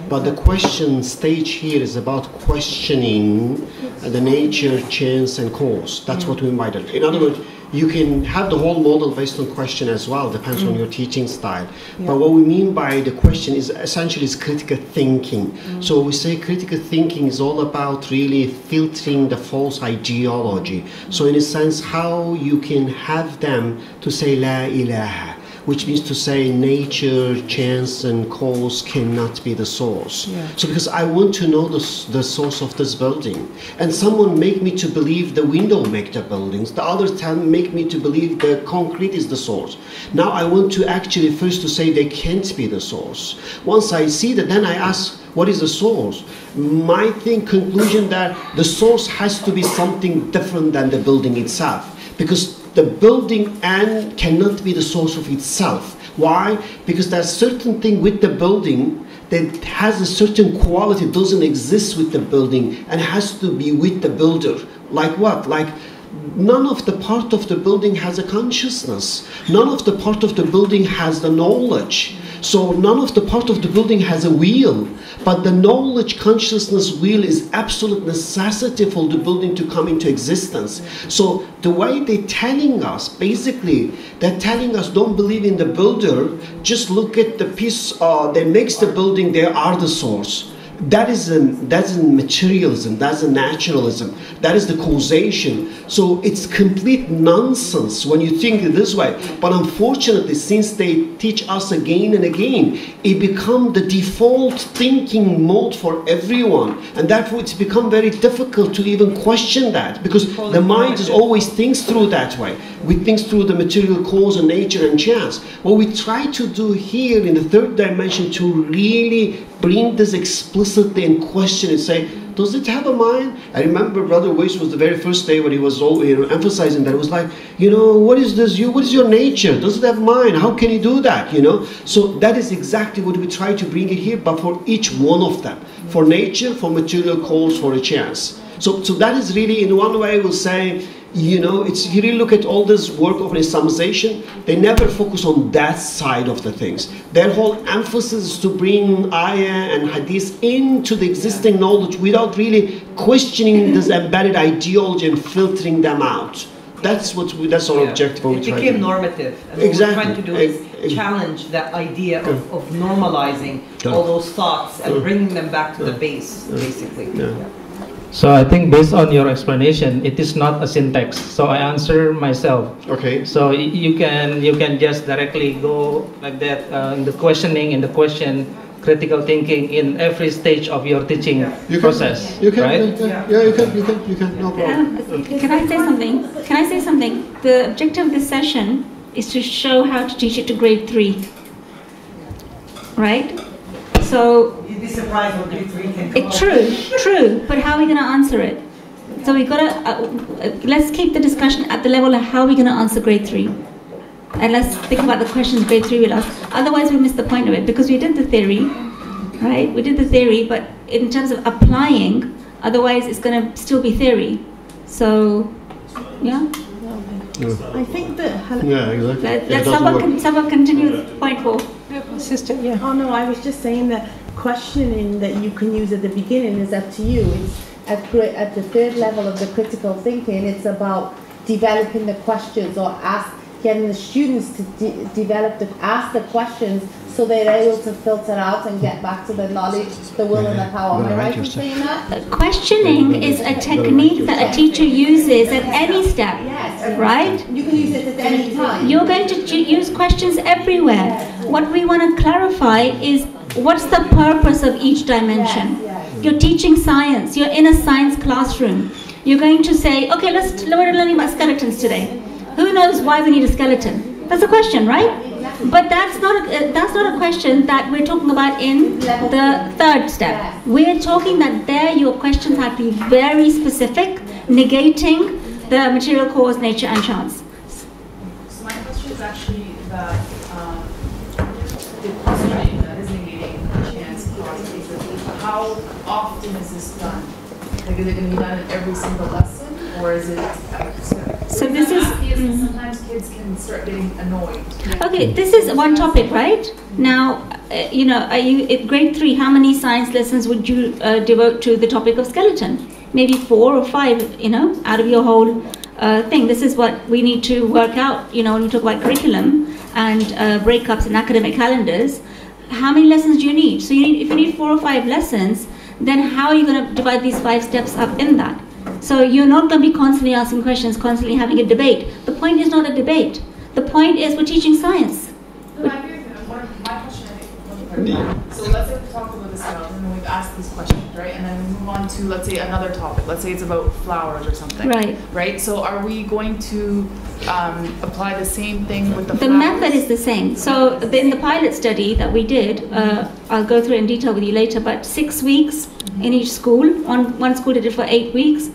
But the question stage here is about questioning the nature, chance, and cause. That's what we might do. In other words, you can have the whole model based on question as well, depends on your teaching style. But what we mean by the question is essentially critical thinking. So we say critical thinking is all about really filtering the false ideology. So in a sense, how you can have them to say La ilaha, which means to say nature, chance, and cause cannot be the source. So because I want to know the source of this building, and someone make me to believe the window make the buildings, the others make me to believe the concrete is the source. Now I want to actually first to say they can't be the source. Once I see that, then I ask, what is the source? My conclusion that the source has to be something different than the building itself, because the building cannot be the source of itself. Why? Because there's certain thing with the building that has a certain quality, doesn't exist with the building, and has to be with the builder. Like what? Like none of the part of the building has a consciousness. None of the part of the building has the knowledge. So none of the part of the building has a will. But the knowledge, consciousness, will is absolute necessity for the building to come into existence. So the way they're telling us, basically, they're telling us don't believe in the builder, just look at the piece that makes the building, they are the source. That's materialism, that's a naturalism, that is the causation. So it's complete nonsense when you think it this way. But unfortunately, since they teach us again and again, it becomes the default thinking mode for everyone. And therefore it's become very difficult to even question that, because the mind is always thinks through that way. we think through the material cause and nature and chance. What we try to do here in the third dimension to really bring this explicitly in question and say, does it have a mind? I remember Brother Weiss was the very first day when he was emphasizing that. It was like, what is this? What is your nature? Does it have mind? How can you do that? So that is exactly what we try to bring it here, but for each one of them. For nature, for material cause, for a chance. So that is really, in one way, I will say, it's, if you really look at all this work of Islamization, they never focus on that side of the things. Their whole emphasis is to bring ayah and hadith into the existing knowledge without really questioning this embedded ideology and filtering them out. That's our objective. It became normative. And exactly. What we're trying to do is challenge that idea of normalizing all those thoughts and bringing them back to the base, basically. So I think based on your explanation, it is not a syntax. So I answer myself. Okay. So you can just directly go like that in the questioning, in the question, critical thinking in every stage of your teaching process. You can, right? Yeah, you can. No problem. Can I say something? The objective of this session is to show how to teach it to grade 3. Right? So you'd be surprised what grade 3 can come True, but how are we going to answer it? So we got to let's keep the discussion at the level of how we're going to answer grade 3, and let's think about the questions grade 3 will ask. Otherwise, we miss the point of it, because we did the theory, right? We did the theory, but in terms of applying, otherwise it's going to still be theory. So, yeah. I think that. Yeah, exactly. Let Saba continue with point 4. Sister, yeah. Oh no, I was just saying that questioning that you can use at the beginning is up to you. It's at the third level of the critical thinking. It's about developing the questions or getting the students to ask the questions so they're able to filter out and get back to the knowledge, the will and the power. Am I right in saying that? Questioning is a technique that a teacher uses at any step, right? You can use it at any time. You're going to use questions everywhere. What we want to clarify is what's the purpose of each dimension. You're teaching science. You're in a science classroom. You're going to say, okay, we're learning about skeletons today. Who knows why we need a skeleton? That's a question, right? But that's not a question that we're talking about in the third step. We're talking that there your questions have to be very specific, negating the material cause, nature, and chance. So my question is actually that the questioning that is negating chance, cause, nature. How often is this done? Like, is it going to be done in every single lesson, or is it? So this is. Sometimes kids can start getting annoyed. Okay, this is one topic, right? Now, are you at grade 3? How many science lessons would you devote to the topic of skeleton? Maybe 4 or 5, out of your whole thing. This is what we need to work out. When we talk about curriculum and breakups and academic calendars, how many lessons do you need? So if you need 4 or 5 lessons, then how are you going to divide these 5 steps up in that? So you're not going to be constantly asking questions, constantly having a debate. The point is not a debate. The point is we're teaching science. No, I agree with you. My question, so let's say we talk about the skeleton and we've asked these questions, right? And then we move on to, let's say, another topic. Let's say it's about flowers or something. Right. Right? So are we going to apply the same thing with the flowers? The method is the same. So in the pilot study that we did, I'll go through it in detail with you later, but 6 weeks in each school. One school did it for 8 weeks.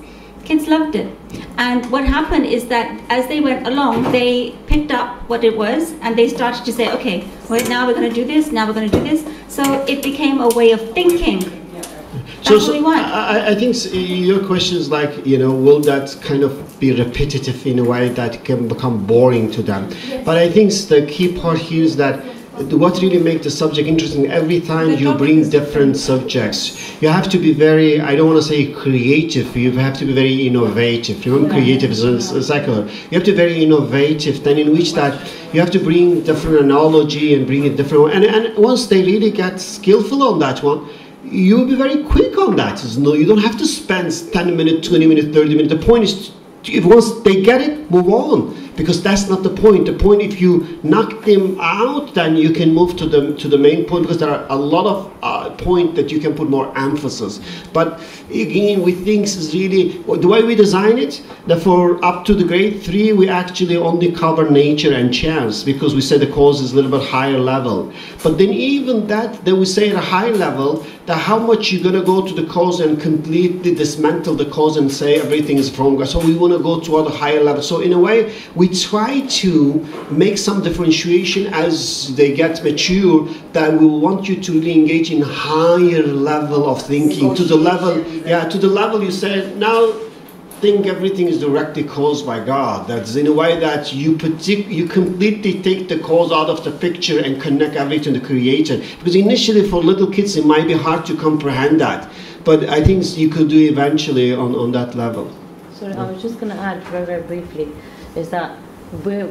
Kids loved it. And what happened is that as they went along, they picked up what it was and they started to say, okay, well, now we're going to do this, now we're going to do this. So it became a way of thinking. That's what we want. I think your question is like, will that kind of be repetitive in a way that can become boring to them? Yes. But I think the key part here is that what really makes the subject interesting, every time you bring different subjects, you have to be very, I don't want to say creative, you have to be very innovative. Remember, creative is secular. You have to be very innovative, then in which that you have to bring different analogy and bring it different. And once they really get skillful on that one, you'll be very quick on that. You don't have to spend 10 minutes, 20 minutes, 30 minutes. The point is, if once they get it, move on. because that's not the point. The point, if you knock them out, then you can move to the main point, because there are a lot of points that you can put more emphasis. But again, we think is really the way we design it, that for up to the grade 3 we actually only cover nature and chance, because we say the course is a little bit higher level. But then even that, then we say at a high level that how much you're going to go to the course and completely dismantle the course and say everything is wrong. So we want to go to other higher level. So in a way, we try to make some differentiation as they get mature, that we want you to really engage in higher level of thinking, to the level, to the level you said, now think everything is directly caused by God. That's in a way that you completely take the cause out of the picture and connect everything to the Creator. Because initially for little kids it might be hard to comprehend that, but I think you could do eventually on that level. Sorry, I was just going to add very, very briefly, is that the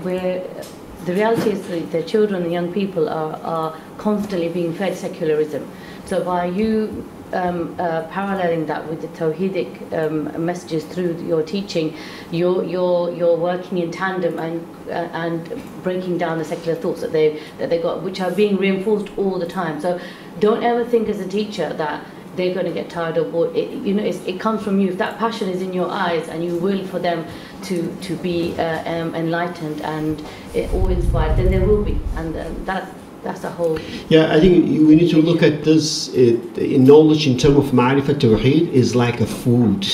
reality is that the children, the young people are constantly being fed secularism. So by you paralleling that with the Tawhidic messages through your teaching, you're working in tandem and breaking down the secular thoughts that they got, which are being reinforced all the time. So don't ever think as a teacher that they're going to get tired or bored. It comes from you. If that passion is in your eyes and you will for them to be enlightened and awe-inspired, then there will be, and that's the whole. Yeah, I think we need to look at this knowledge in terms of ma'rifat tawheed is like a food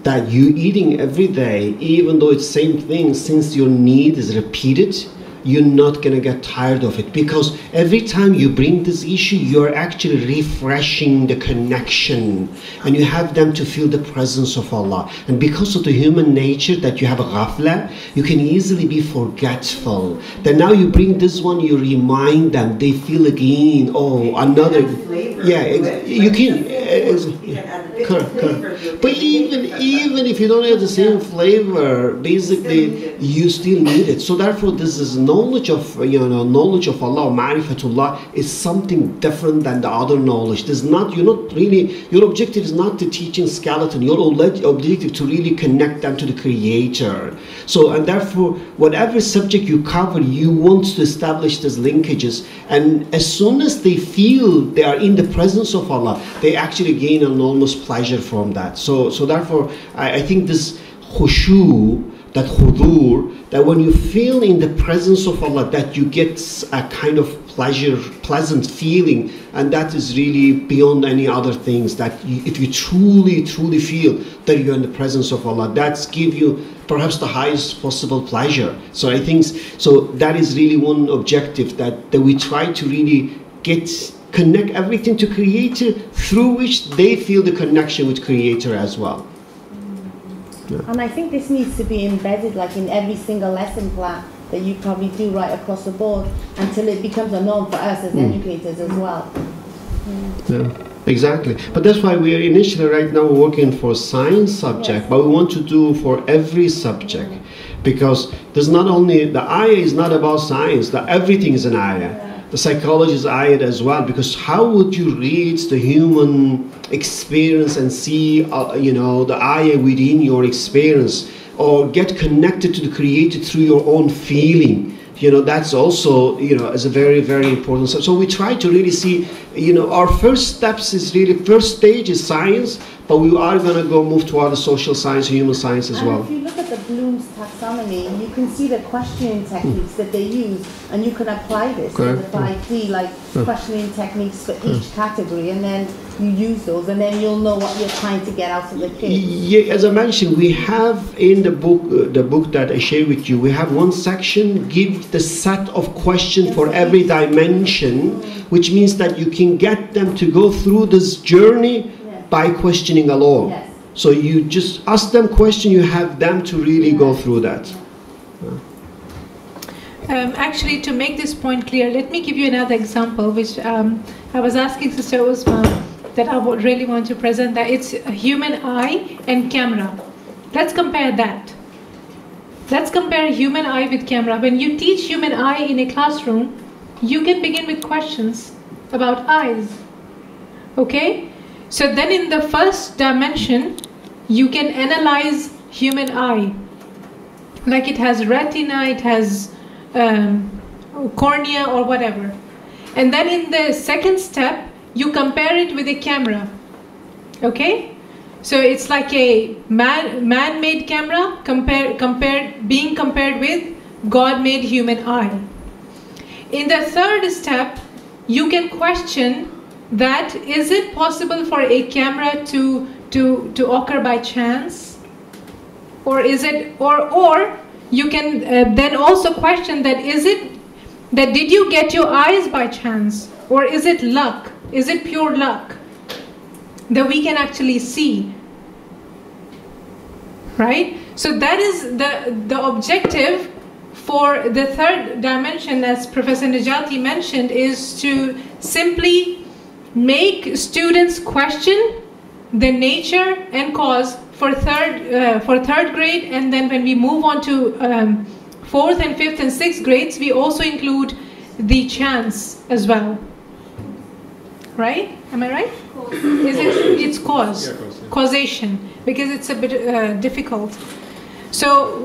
that you're eating every day, even though it's the same thing. Since your need is repeated, you're not going to get tired of it, because every time you bring this issue, you're actually refreshing the connection, and you have them to feel the presence of Allah. And because of the human nature that you have a ghafla, you can easily be forgetful. Then now you bring this one, you remind them, they feel again, oh, another. Yeah, you can. Correct. But even if you don't have the same flavor, basically you still need it. So therefore, this is knowledge of knowledge of Allah, ma'rifatullah, is something different than the other knowledge. There's not, you're not really, your objective is not to teaching skeleton. Your objective to really connect them to the Creator. So, and therefore, whatever subject you cover, you want to establish these linkages. And as soon as they feel they are in the presence of Allah, they actually gain enormous pleasure from that. So therefore, I think this khushu, that khudur, that when you feel in the presence of Allah, that you get a kind of pleasant feeling, and that is really beyond any other things. That if you truly feel that you're in the presence of Allah, that's give you perhaps the highest possible pleasure. So I think so that is really one objective that we try to really connect everything to Creator, through which they feel the connection with Creator as well. Yeah. And I think this needs to be embedded like in every single lesson plan that you probably do right across the board, until it becomes a norm for us as educators as well. Yeah, exactly. But that's why we are initially right now working for science subject, but we want to do for every subject, because there's not only, the ayah is not about science, that everything is an ayah. The psychology is ayat as well, because how would you read the human experience and see, the ayah within your experience, or get connected to the Creator through your own feeling? That's also, is a very, very important. So we try to really see, our first steps is really, first stage is science, but we are going to move to other social science and human science as well. If you look at the Bloom's taxonomy, you can see the questioning techniques that they use, and you can apply this in the 5D, like questioning techniques for each category, and then you use those, and then you'll know what you're trying to get out of the kids. Yeah, as I mentioned, we have in the book that I share with you, we have one section, give the set of questions for every dimension, which means that you can get them to go through this journey by questioning alone. Yes. So you just ask them question, you have them to really go through that. Actually, to make this point clear, let me give you another example, which I was asking Sister Uzma that I would really want to present, that it's a human eye and camera. Let's compare that. Let's compare human eye with camera. When you teach human eye in a classroom, you can begin with questions about eyes. Okay? So then in the first dimension, you can analyze human eye. Like it has retina, it has cornea or whatever. And then in the second step, you compare it with a camera. Okay? So it's like a man-made camera being compared with God-made human eye. In the third step, you can question that is it possible for a camera to occur by chance? Or is it, or you can then also question that is it that did you get your eyes by chance? Or is it luck? Is it pure luck that we can actually see? Right? So that is the objective for the third dimension, as Professor Necati mentioned, is to simply make students question the nature and cause for third grade, and then when we move on to fourth and fifth and sixth grades, we also include the chance as well. Right? Am I right? It's cause, causation, because it's a bit difficult. So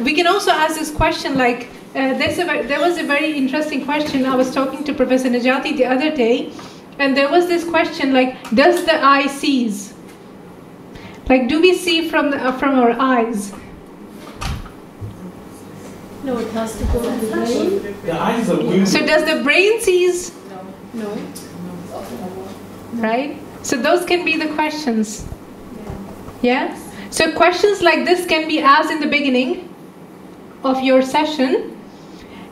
we can also ask this question, like there was a very interesting question. I was talking to Professor Necati the other day, and there was this question like, does the eye sees? Like, do we see from our eyes? No, it has to go to the brain. The eyes are moving. So does the brain sees? No. Right? So those can be the questions. Yeah? So questions like this can be asked in the beginning of your session.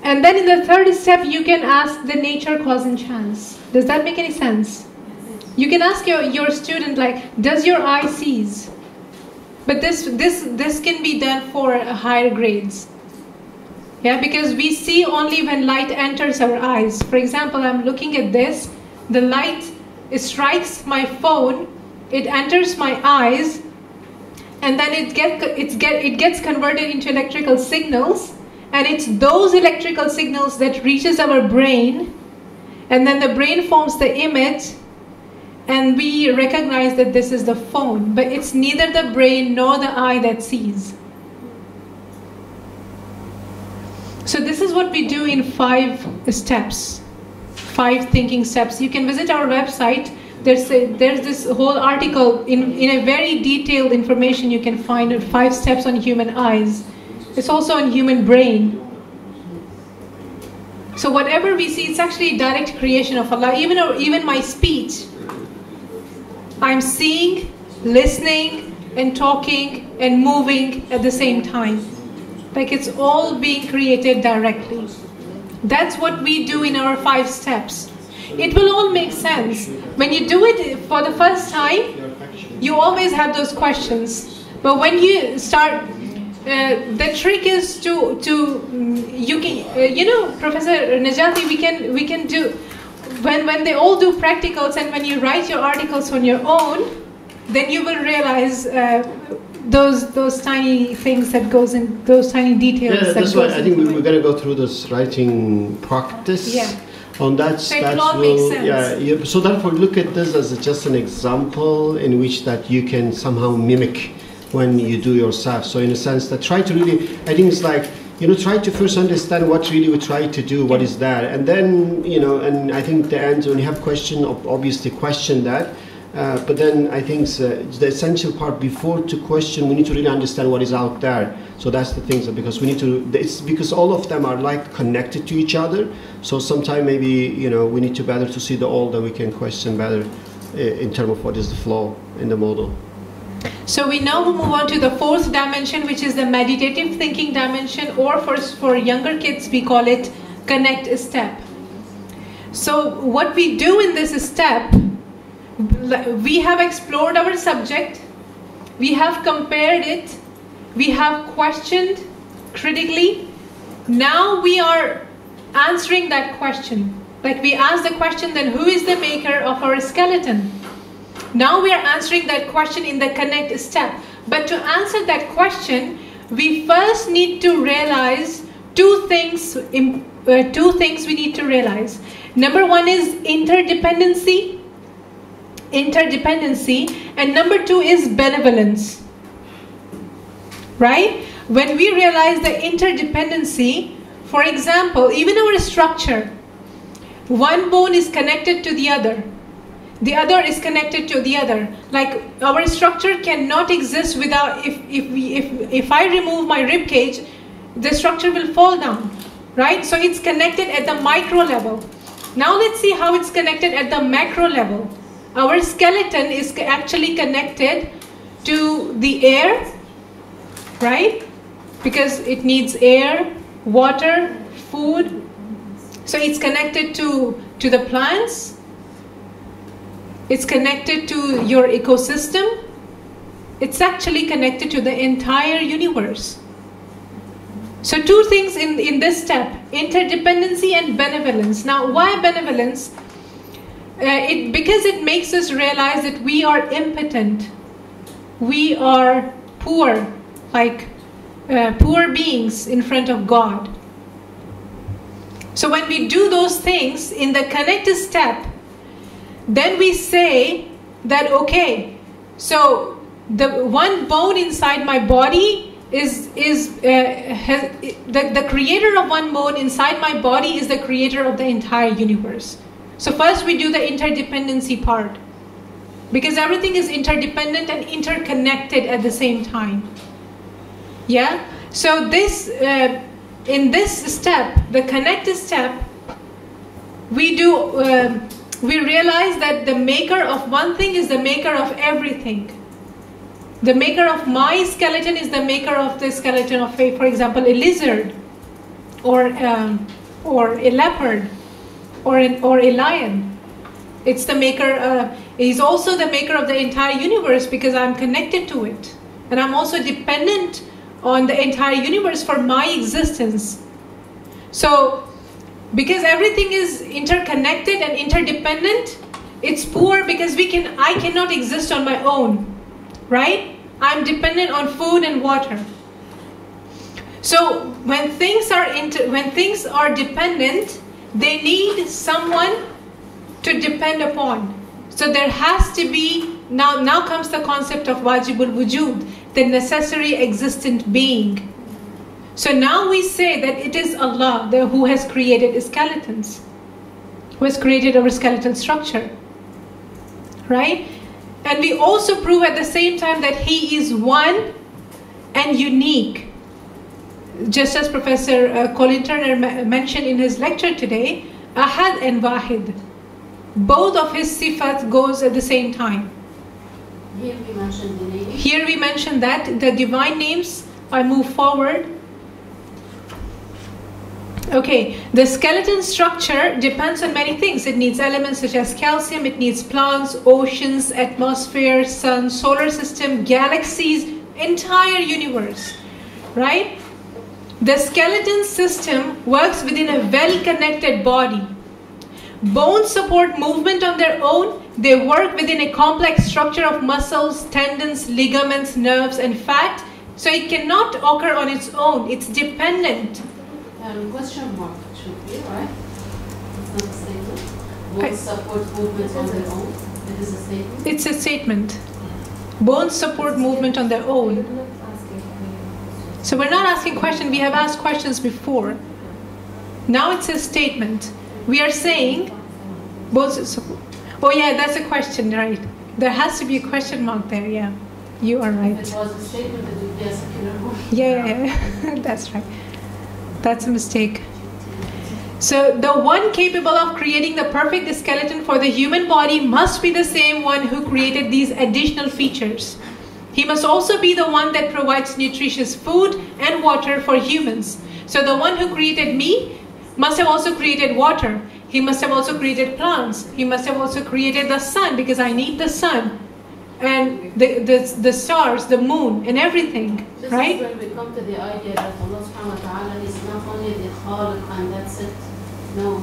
And then in the third step, you can ask the nature, cause, and chance. Does that make any sense? You can ask your student, like, does your eye sees? But this can be done for higher grades. Yeah, because we see only when light enters our eyes. For example, I'm looking at this. The light strikes my phone. It enters my eyes. And then it gets converted into electrical signals, and it's those electrical signals that reaches our brain, and then the brain forms the image, and we recognize that this is the phone, but it's neither the brain nor the eye that sees. So this is what we do in 5 steps, 5 thinking steps. You can visit our website. There's this whole article in a very detailed information you can find 5 steps on human eyes. It's also on human brain. So whatever we see, it's actually a direct creation of Allah. Even my speech, I'm seeing, listening, and talking and moving at the same time. Like it's all being created directly. That's what we do in our 5 steps. It will all make sense. When you do it for the first time, you always have those questions. But when you start, the trick is Professor Necati, we can do, when they all do practicals and when you write your articles on your own, then you will realize those tiny things that goes in, those tiny details. Yeah, that's why I think we're going to go through this writing practice. Yeah. On that, so it all makes sense. Yeah. So therefore, look at this as just an example in which that you can somehow mimic when you do yourself. So in a sense that try to really, I think it's like, try to first understand what really we try to do, what is that, and then, and I think the end, when you have question, obviously question that. But then I think the essential part before to question, we need to really understand what is out there. So that's the things, because we need to, it's because all of them are like connected to each other. So sometimes maybe, we need to better to see the all that we can question better in terms of what is the flow in the model. So we now move on to the 4th dimension, which is the meditative thinking dimension, or for younger kids, we call it connect step. So what we do in this step, we have explored our subject, we have compared it, we have questioned critically. Now we are answering that question. Like we ask the question, then who is the maker of our skeleton? Now we are answering that question in the connect step. But to answer that question, we first need to realize 2 things. 2 things we need to realize. Number 1 is interdependency, and number 2 is benevolence. Right? when we realize the interdependency, for example, even our structure, one bone is connected to the other is connected to the other. Like our structure cannot exist without, if I remove my rib cage, the structure will fall down, right? So it's connected at the micro level. Now let's see how it's connected at the macro level. Our skeleton is actually connected to the air, right? Because it needs air, water, food. So it's connected to the plants. It's connected to your ecosystem. It's actually connected to the entire universe. So two things in this step, interdependency and benevolence. Now, why benevolence? Because it makes us realize that we are impotent. We are poor, like poor beings in front of God. So when we do those things in the connected step, then we say that, okay, so the one bone inside my body the creator of one bone inside my body is the creator of the entire universe. So first we do the interdependency part, because everything is interdependent and interconnected at the same time. Yeah. So this in this step, the connected step, we realize that the maker of one thing is the maker of everything. The maker of my skeleton is the maker of the skeleton of, for example, a lizard, or a leopard, or a lion. It's the maker. He's also the maker of the entire universe, because I'm connected to it, and I'm also dependent on the entire universe for my existence. So, because everything is interconnected and interdependent, it's poor, because I cannot exist on my own. Right? I'm dependent on food and water. So when things are dependent, they need someone to depend upon. So there has to be, now comes the concept of wajibul wujud, the necessary existent being. So now we say that it is Allah who has created skeletons, who has created our skeletal structure. Right? And we also prove at the same time that He is one and unique. Just as Professor Colin Turner mentioned in his lecture today, Ahad and Wahid. Both of His sifat goes at the same time. Here we mentioned the name. Here we mentioned that, the divine names. I move forward. Okay, the skeleton structure depends on many things. It needs elements such as calcium, it needs plants, oceans, atmosphere, sun, solar system, galaxies, entire universe, right? The skeleton system works within a well-connected body. Bones support movement on their own. They work within a complex structure of muscles, tendons, ligaments, nerves, and fat. So it cannot occur on its own. It's dependent. Question mark should be, right? It's not a statement. Bones support movement on their own. It is a statement. It's a statement. Bones support movement on their own. So we're not asking questions. We have asked questions before. Now it's a statement. We are saying bones support. Oh yeah, that's a question, right? There has to be a question mark there. Yeah, you are right. If it was a statement, it would be a secular one. Yeah. That's right. That's a mistake. So the one capable of creating the perfect skeleton for the human body must be the same one who created these additional features. He must also be the one that provides nutritious food and water for humans. So the one who created me must have also created water. He must have also created plants. He must have also created the sun, because I need the sun. And the stars, the moon, and everything, this right? This is when we come to the idea that Allah subhanahu wa ta'ala is not only the Khaliq and that's it. No,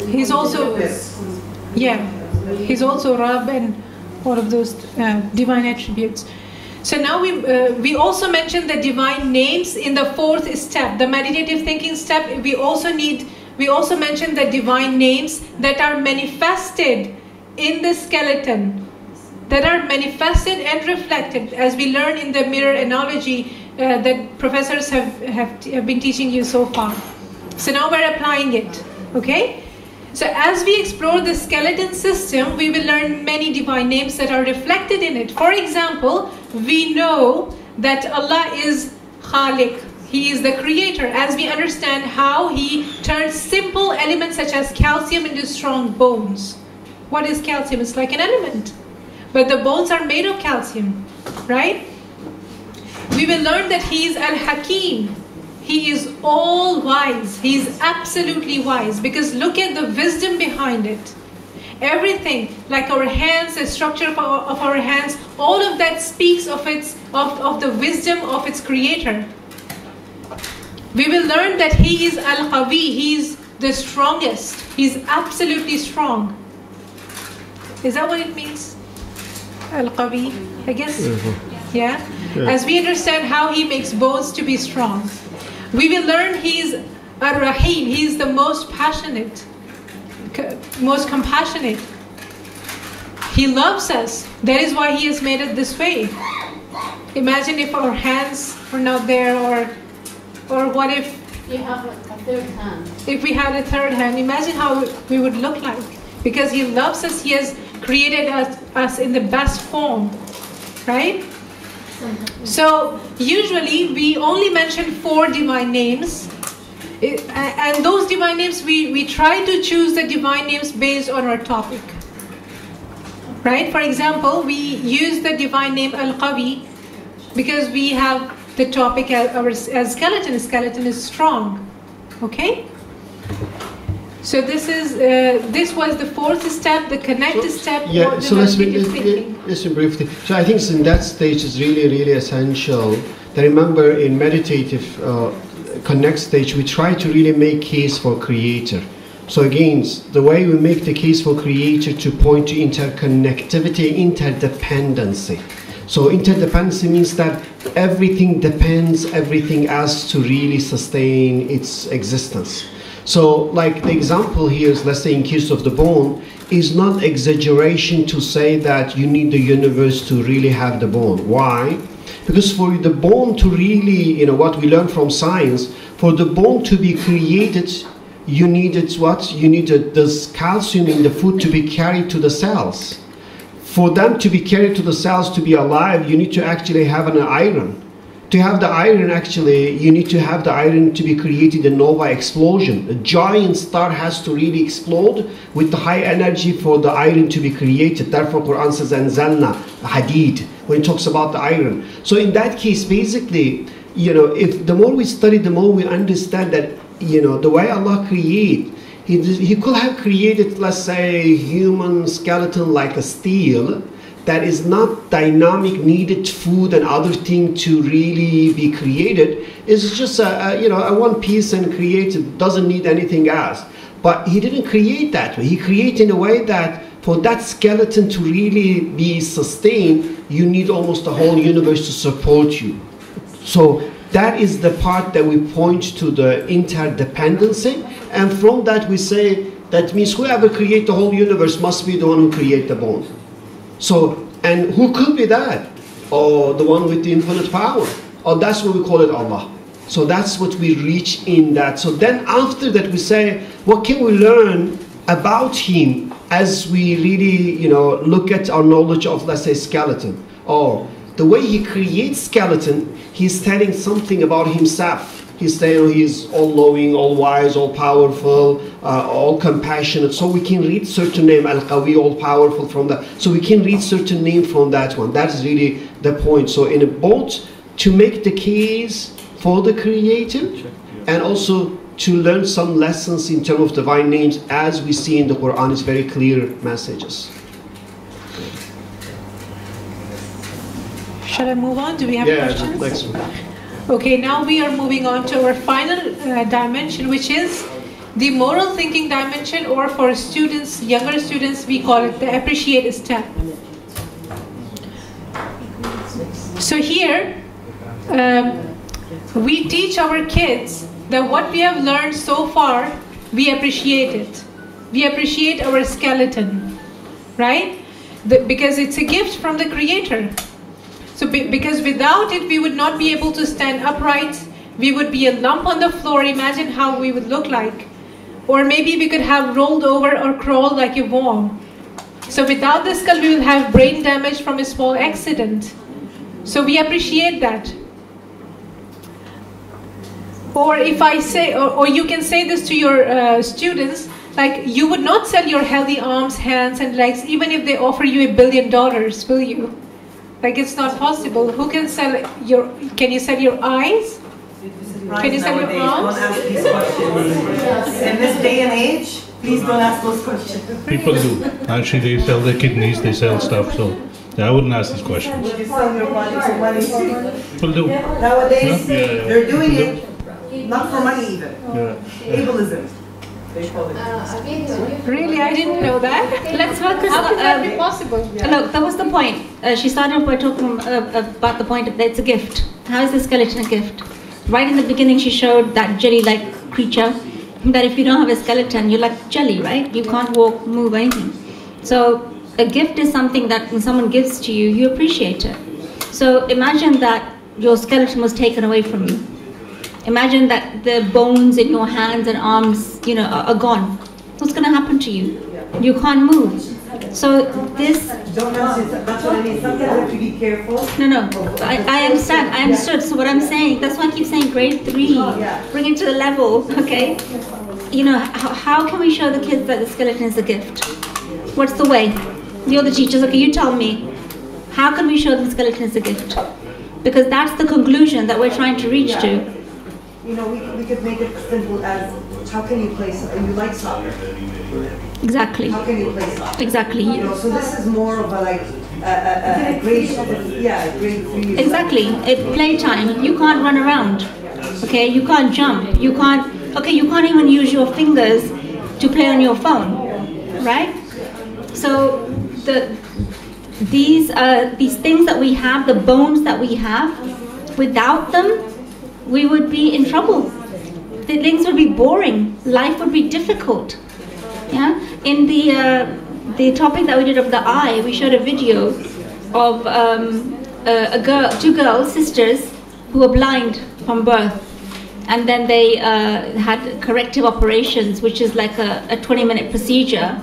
He's also, yeah, He's also Rabb and all of those divine attributes. So now we also mentioned the divine names in the fourth step, the meditative thinking step. We also mentioned the divine names that are manifested in the skeleton, that are manifested and reflected. As we learn in the mirror analogy, that professors have been teaching you so far. So now we're applying it, okay? So as we explore the skeleton system, we will learn many divine names that are reflected in it. For example, we know that Allah is Khaliq. He is the creator. As we understand how He turns simple elements such as calcium into strong bones. What is calcium? It's like an element. But the bones are made of calcium, right? We will learn that He is Al-Hakim. He is all wise. He is absolutely wise, because look at the wisdom behind it. Everything, like our hands, the structure of our hands, all of that speaks of the wisdom of its creator. We will learn that He is Al-Qawi. He is the strongest. He is absolutely strong. Is that what it means? Al-Qawi, I guess? Yeah? As we understand how He makes bones to be strong. We will learn He is Ar-Rahim. He is the most passionate, most compassionate. He loves us. That is why He has made it this way. Imagine if our hands were not there, or what if you have like a third hand? If we had a third hand, imagine how we would look like. Because He loves us, He has created us in the best form, right? So usually we only mention 4 divine names, and those divine names we try to choose the divine names based on our topic, right? For example, we use the divine name Al-Qawi because we have the topic as skeleton. Skeleton is strong, okay? So this was the 4th step, the connect step. Yeah, so listen briefly. So I think in that stage is really, really essential. That remember in meditative connect stage, we try to really make case for creator. So again, the way we make the case for creator to point to interconnectivity, interdependency. So interdependency means that everything depends everything else to really sustain its existence. So like the example here is, let's say in case of the bone, is not exaggeration to say that you need the universe to really have the bone. Why? Because for the bone to really, what we learn from science, for the bone to be created, you needed what? You needed this calcium in the food to be carried to the cells. For them to be carried to the cells to be alive, you need to actually have an iron. To have the iron, actually, you need to have the iron to be created in nova explosion. A giant star has to really explode with the high energy for the iron to be created. Therefore, Quran says, "Anzalna hadid," when it talks about the iron. So in that case, basically, if the more we study, the more we understand that, the way Allah creates, He could have created, let's say, human skeleton like a steel, that is not dynamic, needed food and other thing to really be created. It's just a one piece and created, doesn't need anything else. But He didn't create that way. He created in a way that for that skeleton to really be sustained, you need almost the whole universe to support you. So that is the part that we point to the interdependency. And from that we say, that means whoever created the whole universe must be the one who created the bone. So, and who could be that? Or the one with the infinite power? Or that's what we call it, Allah. So that's what we reach in that. So then after that we say, what can we learn about Him as we really, look at our knowledge of, let's say, skeleton? Or the way He creates skeleton, He's telling something about Himself. He's saying He's all-knowing, all-wise, all-powerful, all compassionate. So we can read certain name, Al-Qawi, all-powerful from that. So we can read certain name from that one. That is really the point. So in a both to make the case for the Creator, and also to learn some lessons in terms of divine names, as we see in the Quran, is very clear messages. Shall I move on? Do we have questions? Next one. Okay, now we are moving on to our final dimension, which is the moral thinking dimension, or for students, younger students, we call it the appreciate step. So here, we teach our kids that what we have learned so far, we appreciate it. We appreciate our skeleton, right? Because it's a gift from the Creator. So because without it, we would not be able to stand upright. We would be a lump on the floor. Imagine how we would look like. Or maybe we could have rolled over or crawled like a worm. So without the skull, we will have brain damage from a small accident. So we appreciate that. Or if I say, or you can say this to your students, like you would not sell your healthy arms, hands and legs even if they offer you $1 billion, will you? Like it's not possible. Who can sell can you sell your eyes? Can you sell your arms? Don't ask these questions. In this day and age, please don't ask those questions. People do. Actually, they sell their kidneys, they sell stuff, so I wouldn't ask these questions. You sell your body for money. People do. Nowadays, Yeah. they're doing it not for money even. Yeah. Ableism. They call it. Really, I didn't know that. Let's focus How on. could that be possible? Look, that was the point. She started by talking about the point that it's a gift. How is the skeleton a gift? Right in the beginning, she showed that jelly-like creature. That if you don't have a skeleton, you're like jelly, right? You can't walk, move, anything. So a gift is something that when someone gives to you, you appreciate it. So imagine that your skeleton was taken away from you. Imagine that the bones in your hands and arms, are gone. What's going to happen to you? You can't move. So this... Don't ask it. That's what I mean. Sometimes you have to be careful. No. I understand. I understood. So what I'm saying, that's why I keep saying grade 3. Bring it to the level, okay? How can we show the kids that the skeleton is a gift? What's the way? You're the teachers. Okay, you tell me. How can we show them skeleton is a gift? Because that's the conclusion that we're trying to reach to. We could make it simple as, how can you play soccer? You like soccer. Exactly. How can you play soccer? Exactly. So this is more of a grade 3. Exactly. At playtime, you can't run around. Okay, you can't jump. You can't even use your fingers to play on your phone, right? So these things that we have, the bones that we have, without them, we would be in trouble. The things would be boring. Life would be difficult. Yeah. In the topic that we did of the eye, we showed a video of two girls, sisters, who were blind from birth, and then they had corrective operations, which is like a 20-minute procedure,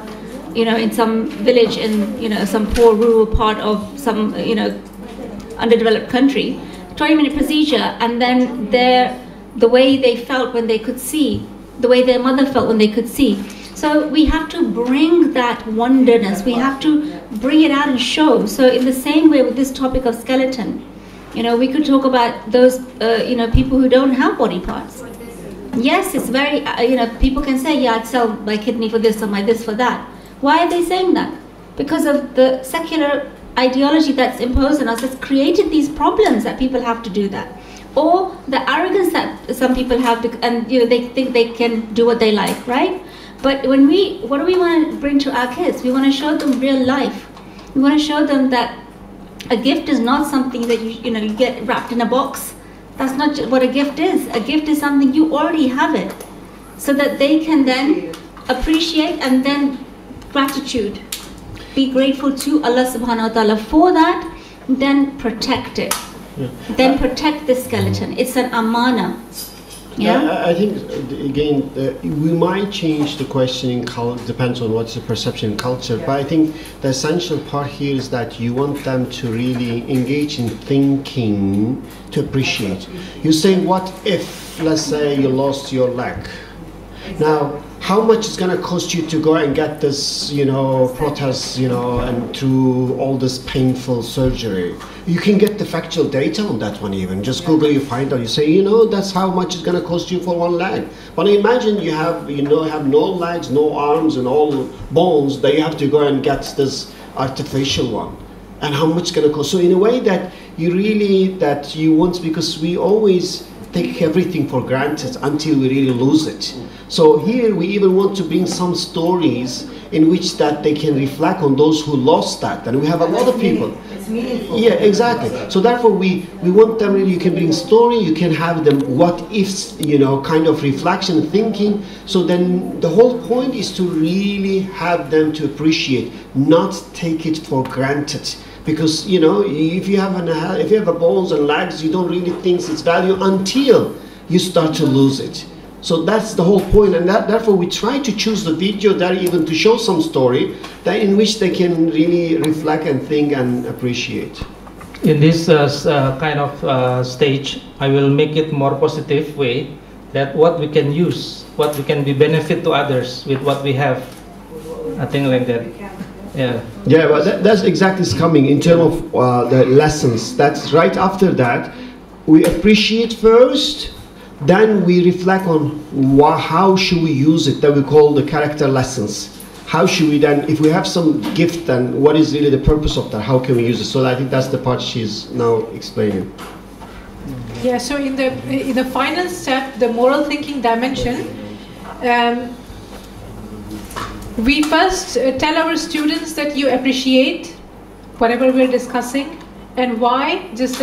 in some village in some poor rural part of some underdeveloped country. 20-minute procedure, and then the way they felt when they could see, the way their mother felt when they could see. So we have to bring that wonderness, we have to bring it out and show. So in the same way with this topic of skeleton, we could talk about those people who don't have body parts. Yes, it's very, people can say, yeah, I'd sell my kidney for this or my this for that. Why are they saying that? Because of the secular ideology that's imposed on us has created these problems that people have to do that, or the arrogance that some people have, and they think they can do what they like, right? But what do we want to bring to our kids? We want to show them real life. We want to show them that a gift is not something that you get wrapped in a box. That's not what a gift is. A gift is something you already have it, so that they can then appreciate and then gratitude. Be grateful to Allah subhanahu wa ta'ala for that, then protect it. Yeah. Then protect the skeleton. It's an amana. Yeah? I think, again, we might change the questioning, depends on what's the perception in culture, but I think the essential part here is that you want them to really engage in thinking, to appreciate. You say, what if, let's say, you lost your leg? Now, how much is going to cost you to go and get this, protest, and through all this painful surgery? You can get the factual data on that one even. Just Google, you find out, you say, that's how much it's going to cost you for one leg. But imagine you have, have no legs, no arms, and all bones, that you have to go and get this artificial one. And how much it's going to cost. So in a way that you want, because we always take everything for granted until we really lose it. So here we even want to bring some stories in which that they can reflect on those who lost that. And we have a lot of people. It's meaningful. Yeah, exactly. So therefore we want them really, you can bring story, you can have them what ifs, kind of reflection, thinking. So then the whole point is to really have them to appreciate, not take it for granted. Because you know, if you have a bones and legs, you don't really think its value until you start to lose it. So that's the whole point, and therefore we try to choose the video that even to show some story that in which they can really reflect and think and appreciate. In this kind of stage, I will make it more positive way, that what we can use, what we can be benefit to others with what we have. I think like that. Yeah. Yeah, but that's exactly coming in terms of the lessons. That's right after that. We appreciate first, then we reflect on how should we use it, that we call the character lessons. How should we then, if we have some gift, then what is really the purpose of that? How can we use it? So I think that's the part she's now explaining. Yeah, so in the final step, the moral thinking dimension, we first tell our students that you appreciate whatever we're discussing and why, just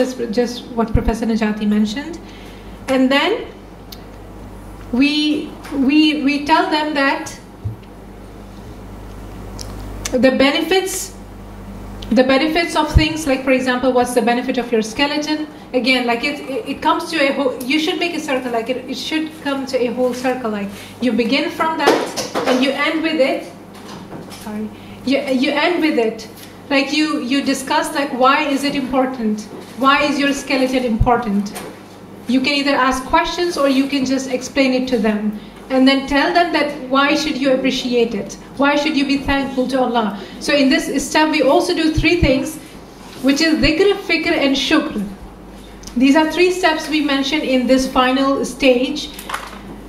what Professor Necati mentioned. And then we tell them that the benefits of things, like for example, what's the benefit of your skeleton? Again, like it comes to a whole, you should make a circle, like it should come to a whole circle, like you begin from that and you end with it. Sorry, you end with it. Like you discuss like why is it important? Why is your skeleton important? You can either ask questions or you can just explain it to them. And then tell them that why should you appreciate it? Why should you be thankful to Allah? So in this step we also do 3 things, which is dhikr, fikr and shukr. These are 3 steps we mention in this final stage.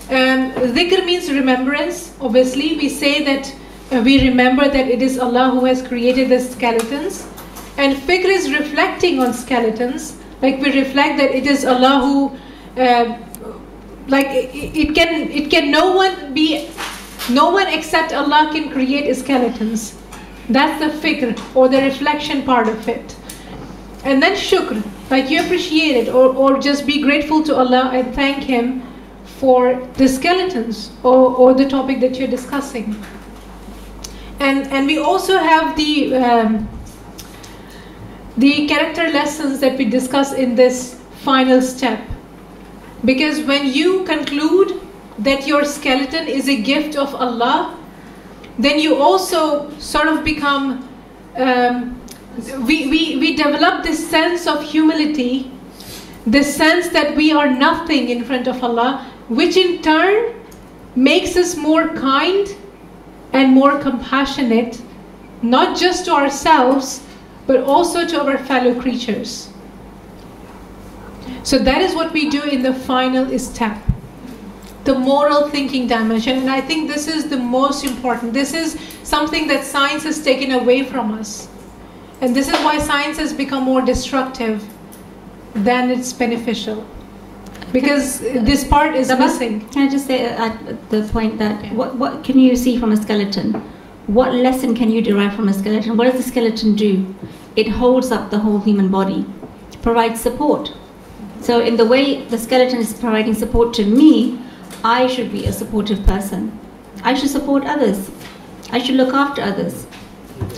Dhikr means remembrance. Obviously we say that we remember that it is Allah who has created the skeletons. And fikr is reflecting on skeletons. Like we reflect that it is Allah who like it can no one except Allah can create skeletons. That's the fikr or the reflection part of it. And then shukr, like you appreciate it or just be grateful to Allah and thank Him for the skeletons or the topic that you're discussing. And we also have the character lessons that we discuss in this final step. Because when you conclude that your skeleton is a gift of Allah, then you also sort of become, we develop this sense of humility, this sense that we are nothing in front of Allah, which in turn makes us more kind and more compassionate, not just to ourselves, but also to our fellow creatures. So that is what we do in the final step, the moral thinking dimension. And I think this is the most important. This is something that science has taken away from us. And this is why science has become more destructive than it's beneficial. Because this part is missing. Can I just say at the point that what can you see from a skeleton? What lesson can you derive from a skeleton? What does the skeleton do? It holds up the whole human body, provides support. So in the way the skeleton is providing support to me, I should be a supportive person. I should support others. I should look after others.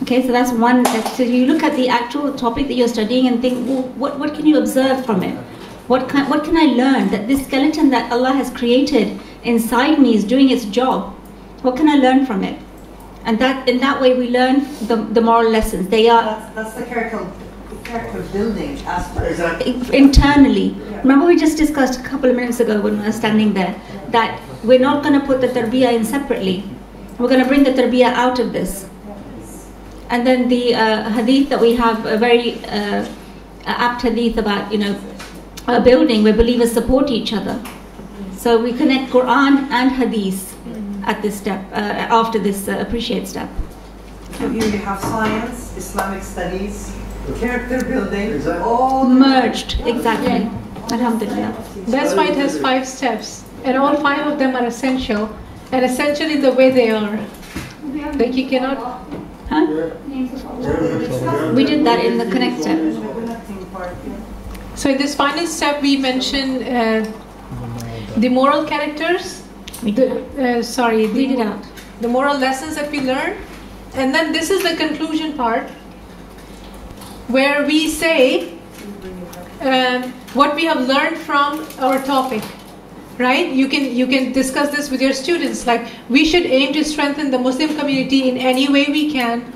Okay, so that's one. So you look at the actual topic that you're studying and think, well, what can you observe from it? What can I learn? That this skeleton that Allah has created inside me is doing its job. What can I learn from it? And that in that way we learn the moral lessons. They are that's the character building aspect. Exactly. Internally. Yeah. Remember we just discussed a couple of minutes ago when we were standing there that we're not going to put the tarbiyah in separately. We're going to bring the tarbiyah out of this. And then the hadith that we have, a very apt hadith about, a building where believers support each other. So we connect Quran and hadith at this step, after this appreciate step. So here you have science, Islamic studies, character building, all merged, exactly. Yeah. Alhamdulillah. That's why it has 5 steps, and all 5 of them are essential, and essential in the way they are. Like you cannot. Huh? We did that in the connect step. So in this final step, we mentioned the moral characters. The moral lessons that we learn, and then this is the conclusion part. where we say what we have learned from our topic. Right? You can discuss this with your students. Like, we should aim to strengthen the Muslim community in any way we can,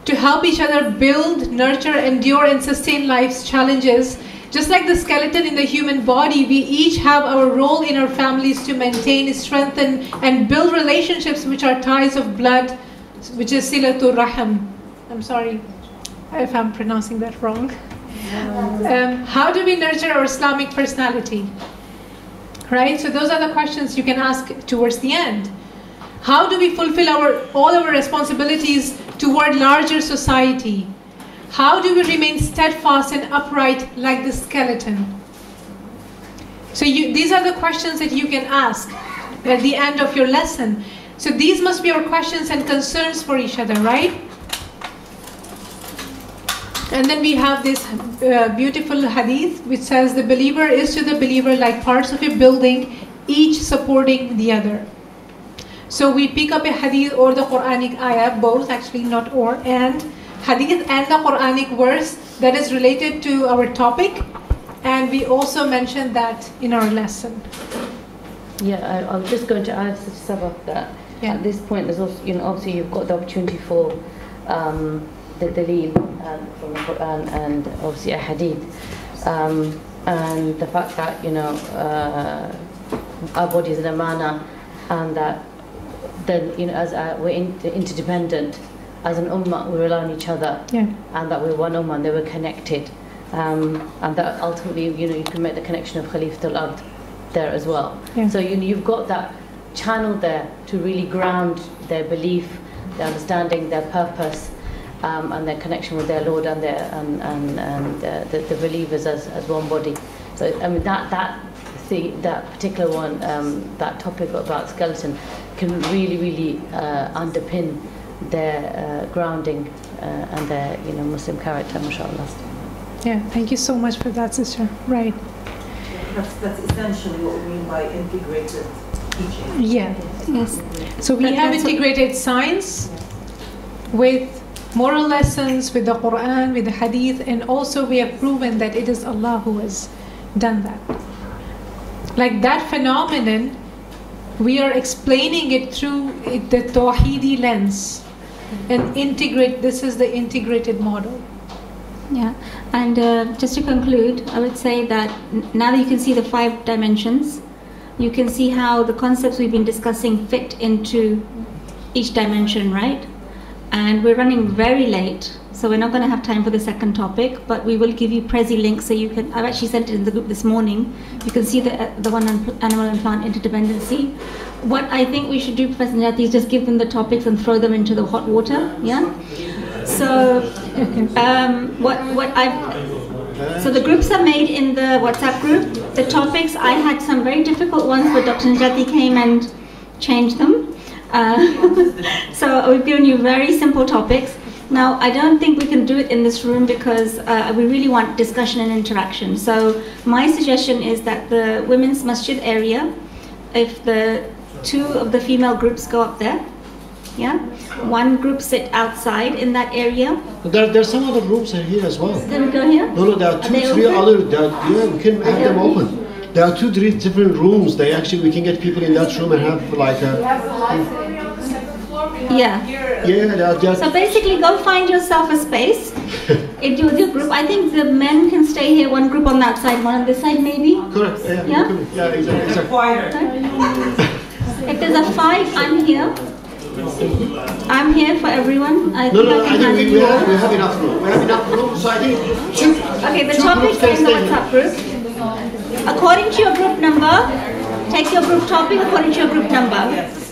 to help each other build, nurture, endure, and sustain life's challenges. Just like the skeleton in the human body, we each have our role in our families to maintain, strengthen, and build relationships which are ties of blood, which is silatul rahim. I'm sorry if I'm pronouncing that wrong. How do we nurture our Islamic personality? Right? So those are the questions you can ask towards the end. How do we fulfill all our responsibilities toward larger society? How do we remain steadfast and upright like the skeleton? So these are the questions that you can ask at the end of your lesson. So these must be our questions and concerns for each other, right? And then we have this beautiful hadith which says, the believer is to the believer like parts of a building, each supporting the other. So we pick up a hadith or the Quranic ayah, both actually, not or, and hadith and the Quranic verse that is related to our topic, and we also mentioned that in our lesson. Yeah, I was just going to add to Saba that at this point there's also, obviously you've got the opportunity for the Dalil from the Quran and obviously a hadith, and the fact that our body is an amana, and that then as we're interdependent. As an ummah, we rely on each other, and that we're one ummah, and they were connected, and that ultimately, you can make the connection of Khalifatul Ard there as well. So you've got that channel there to really ground their belief, their understanding, their purpose, and their connection with their Lord and the believers as one body. So I mean that particular one, that topic about skeleton, can really underpin their grounding and their Muslim character, mashallah. Yeah, thank you so much for that, sister. Right. That's essentially what we mean by integrated teaching. Yeah. Yes. So we have integrated science with moral lessons, with the Quran, with the Hadith, and also we have proven that it is Allah who has done that. Like that phenomenon, we are explaining it through the Tawheedi lens. And this is the integrated model. Yeah, and just to conclude, I would say that now that you can see the 5 dimensions, you can see how the concepts we've been discussing fit into each dimension, right? And we're running very late, so we're not going to have time for the second topic, but we will give you Prezi links so you can, I've actually sent it in the group this morning, you can see the one on animal and plant interdependency. What I think we should do, Professor Necati, is just give them the topics and throw them into the hot water, yeah? So, so the groups are made in the WhatsApp group. The topics, I had some very difficult ones, but Dr. Necati came and changed them. So we've given you very simple topics. Now, I don't think we can do it in this room because we really want discussion and interaction. So my suggestion is that the women's masjid area, if the 2 of the female groups go up there, yeah, 1 group sit outside in that area. There's some other rooms here as well. Then we go here? No, there are 2, 3 other, we can have them open. There are 2, 3 different rooms. We can get people in that room and have like a... Yeah. So basically, go find yourself a space in your group. I think the men can stay here, 1 group on that side, 1 on this side, maybe. Correct. Yeah, exactly. If there's a 5, I'm here. I'm here for everyone. I think we have enough room. We have enough room. So I think 2. Okay, the topics are in the WhatsApp group. According to your group number, take your group topic according to your group number.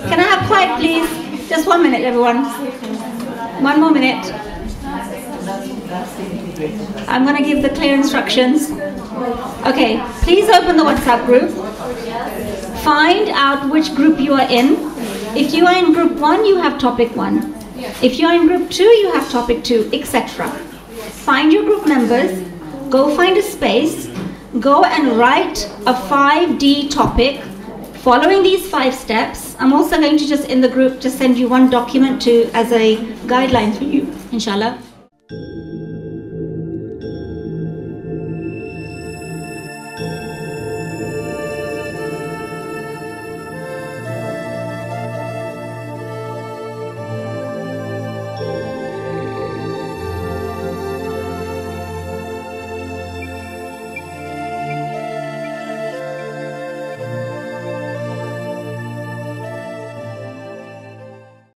Can I have quiet, please? Just 1 minute, everyone. 1 more minute. I'm going to give the clear instructions. Okay, please open the WhatsApp group. Find out which group you are in. If you are in group 1, you have topic 1. If you are in group 2, you have topic 2, etc. Find your group members. Go find a space. Go and write a 5D topic. Following these 5 steps, I'm also going to just in the group just send you 1 document as a guideline for you, inshallah.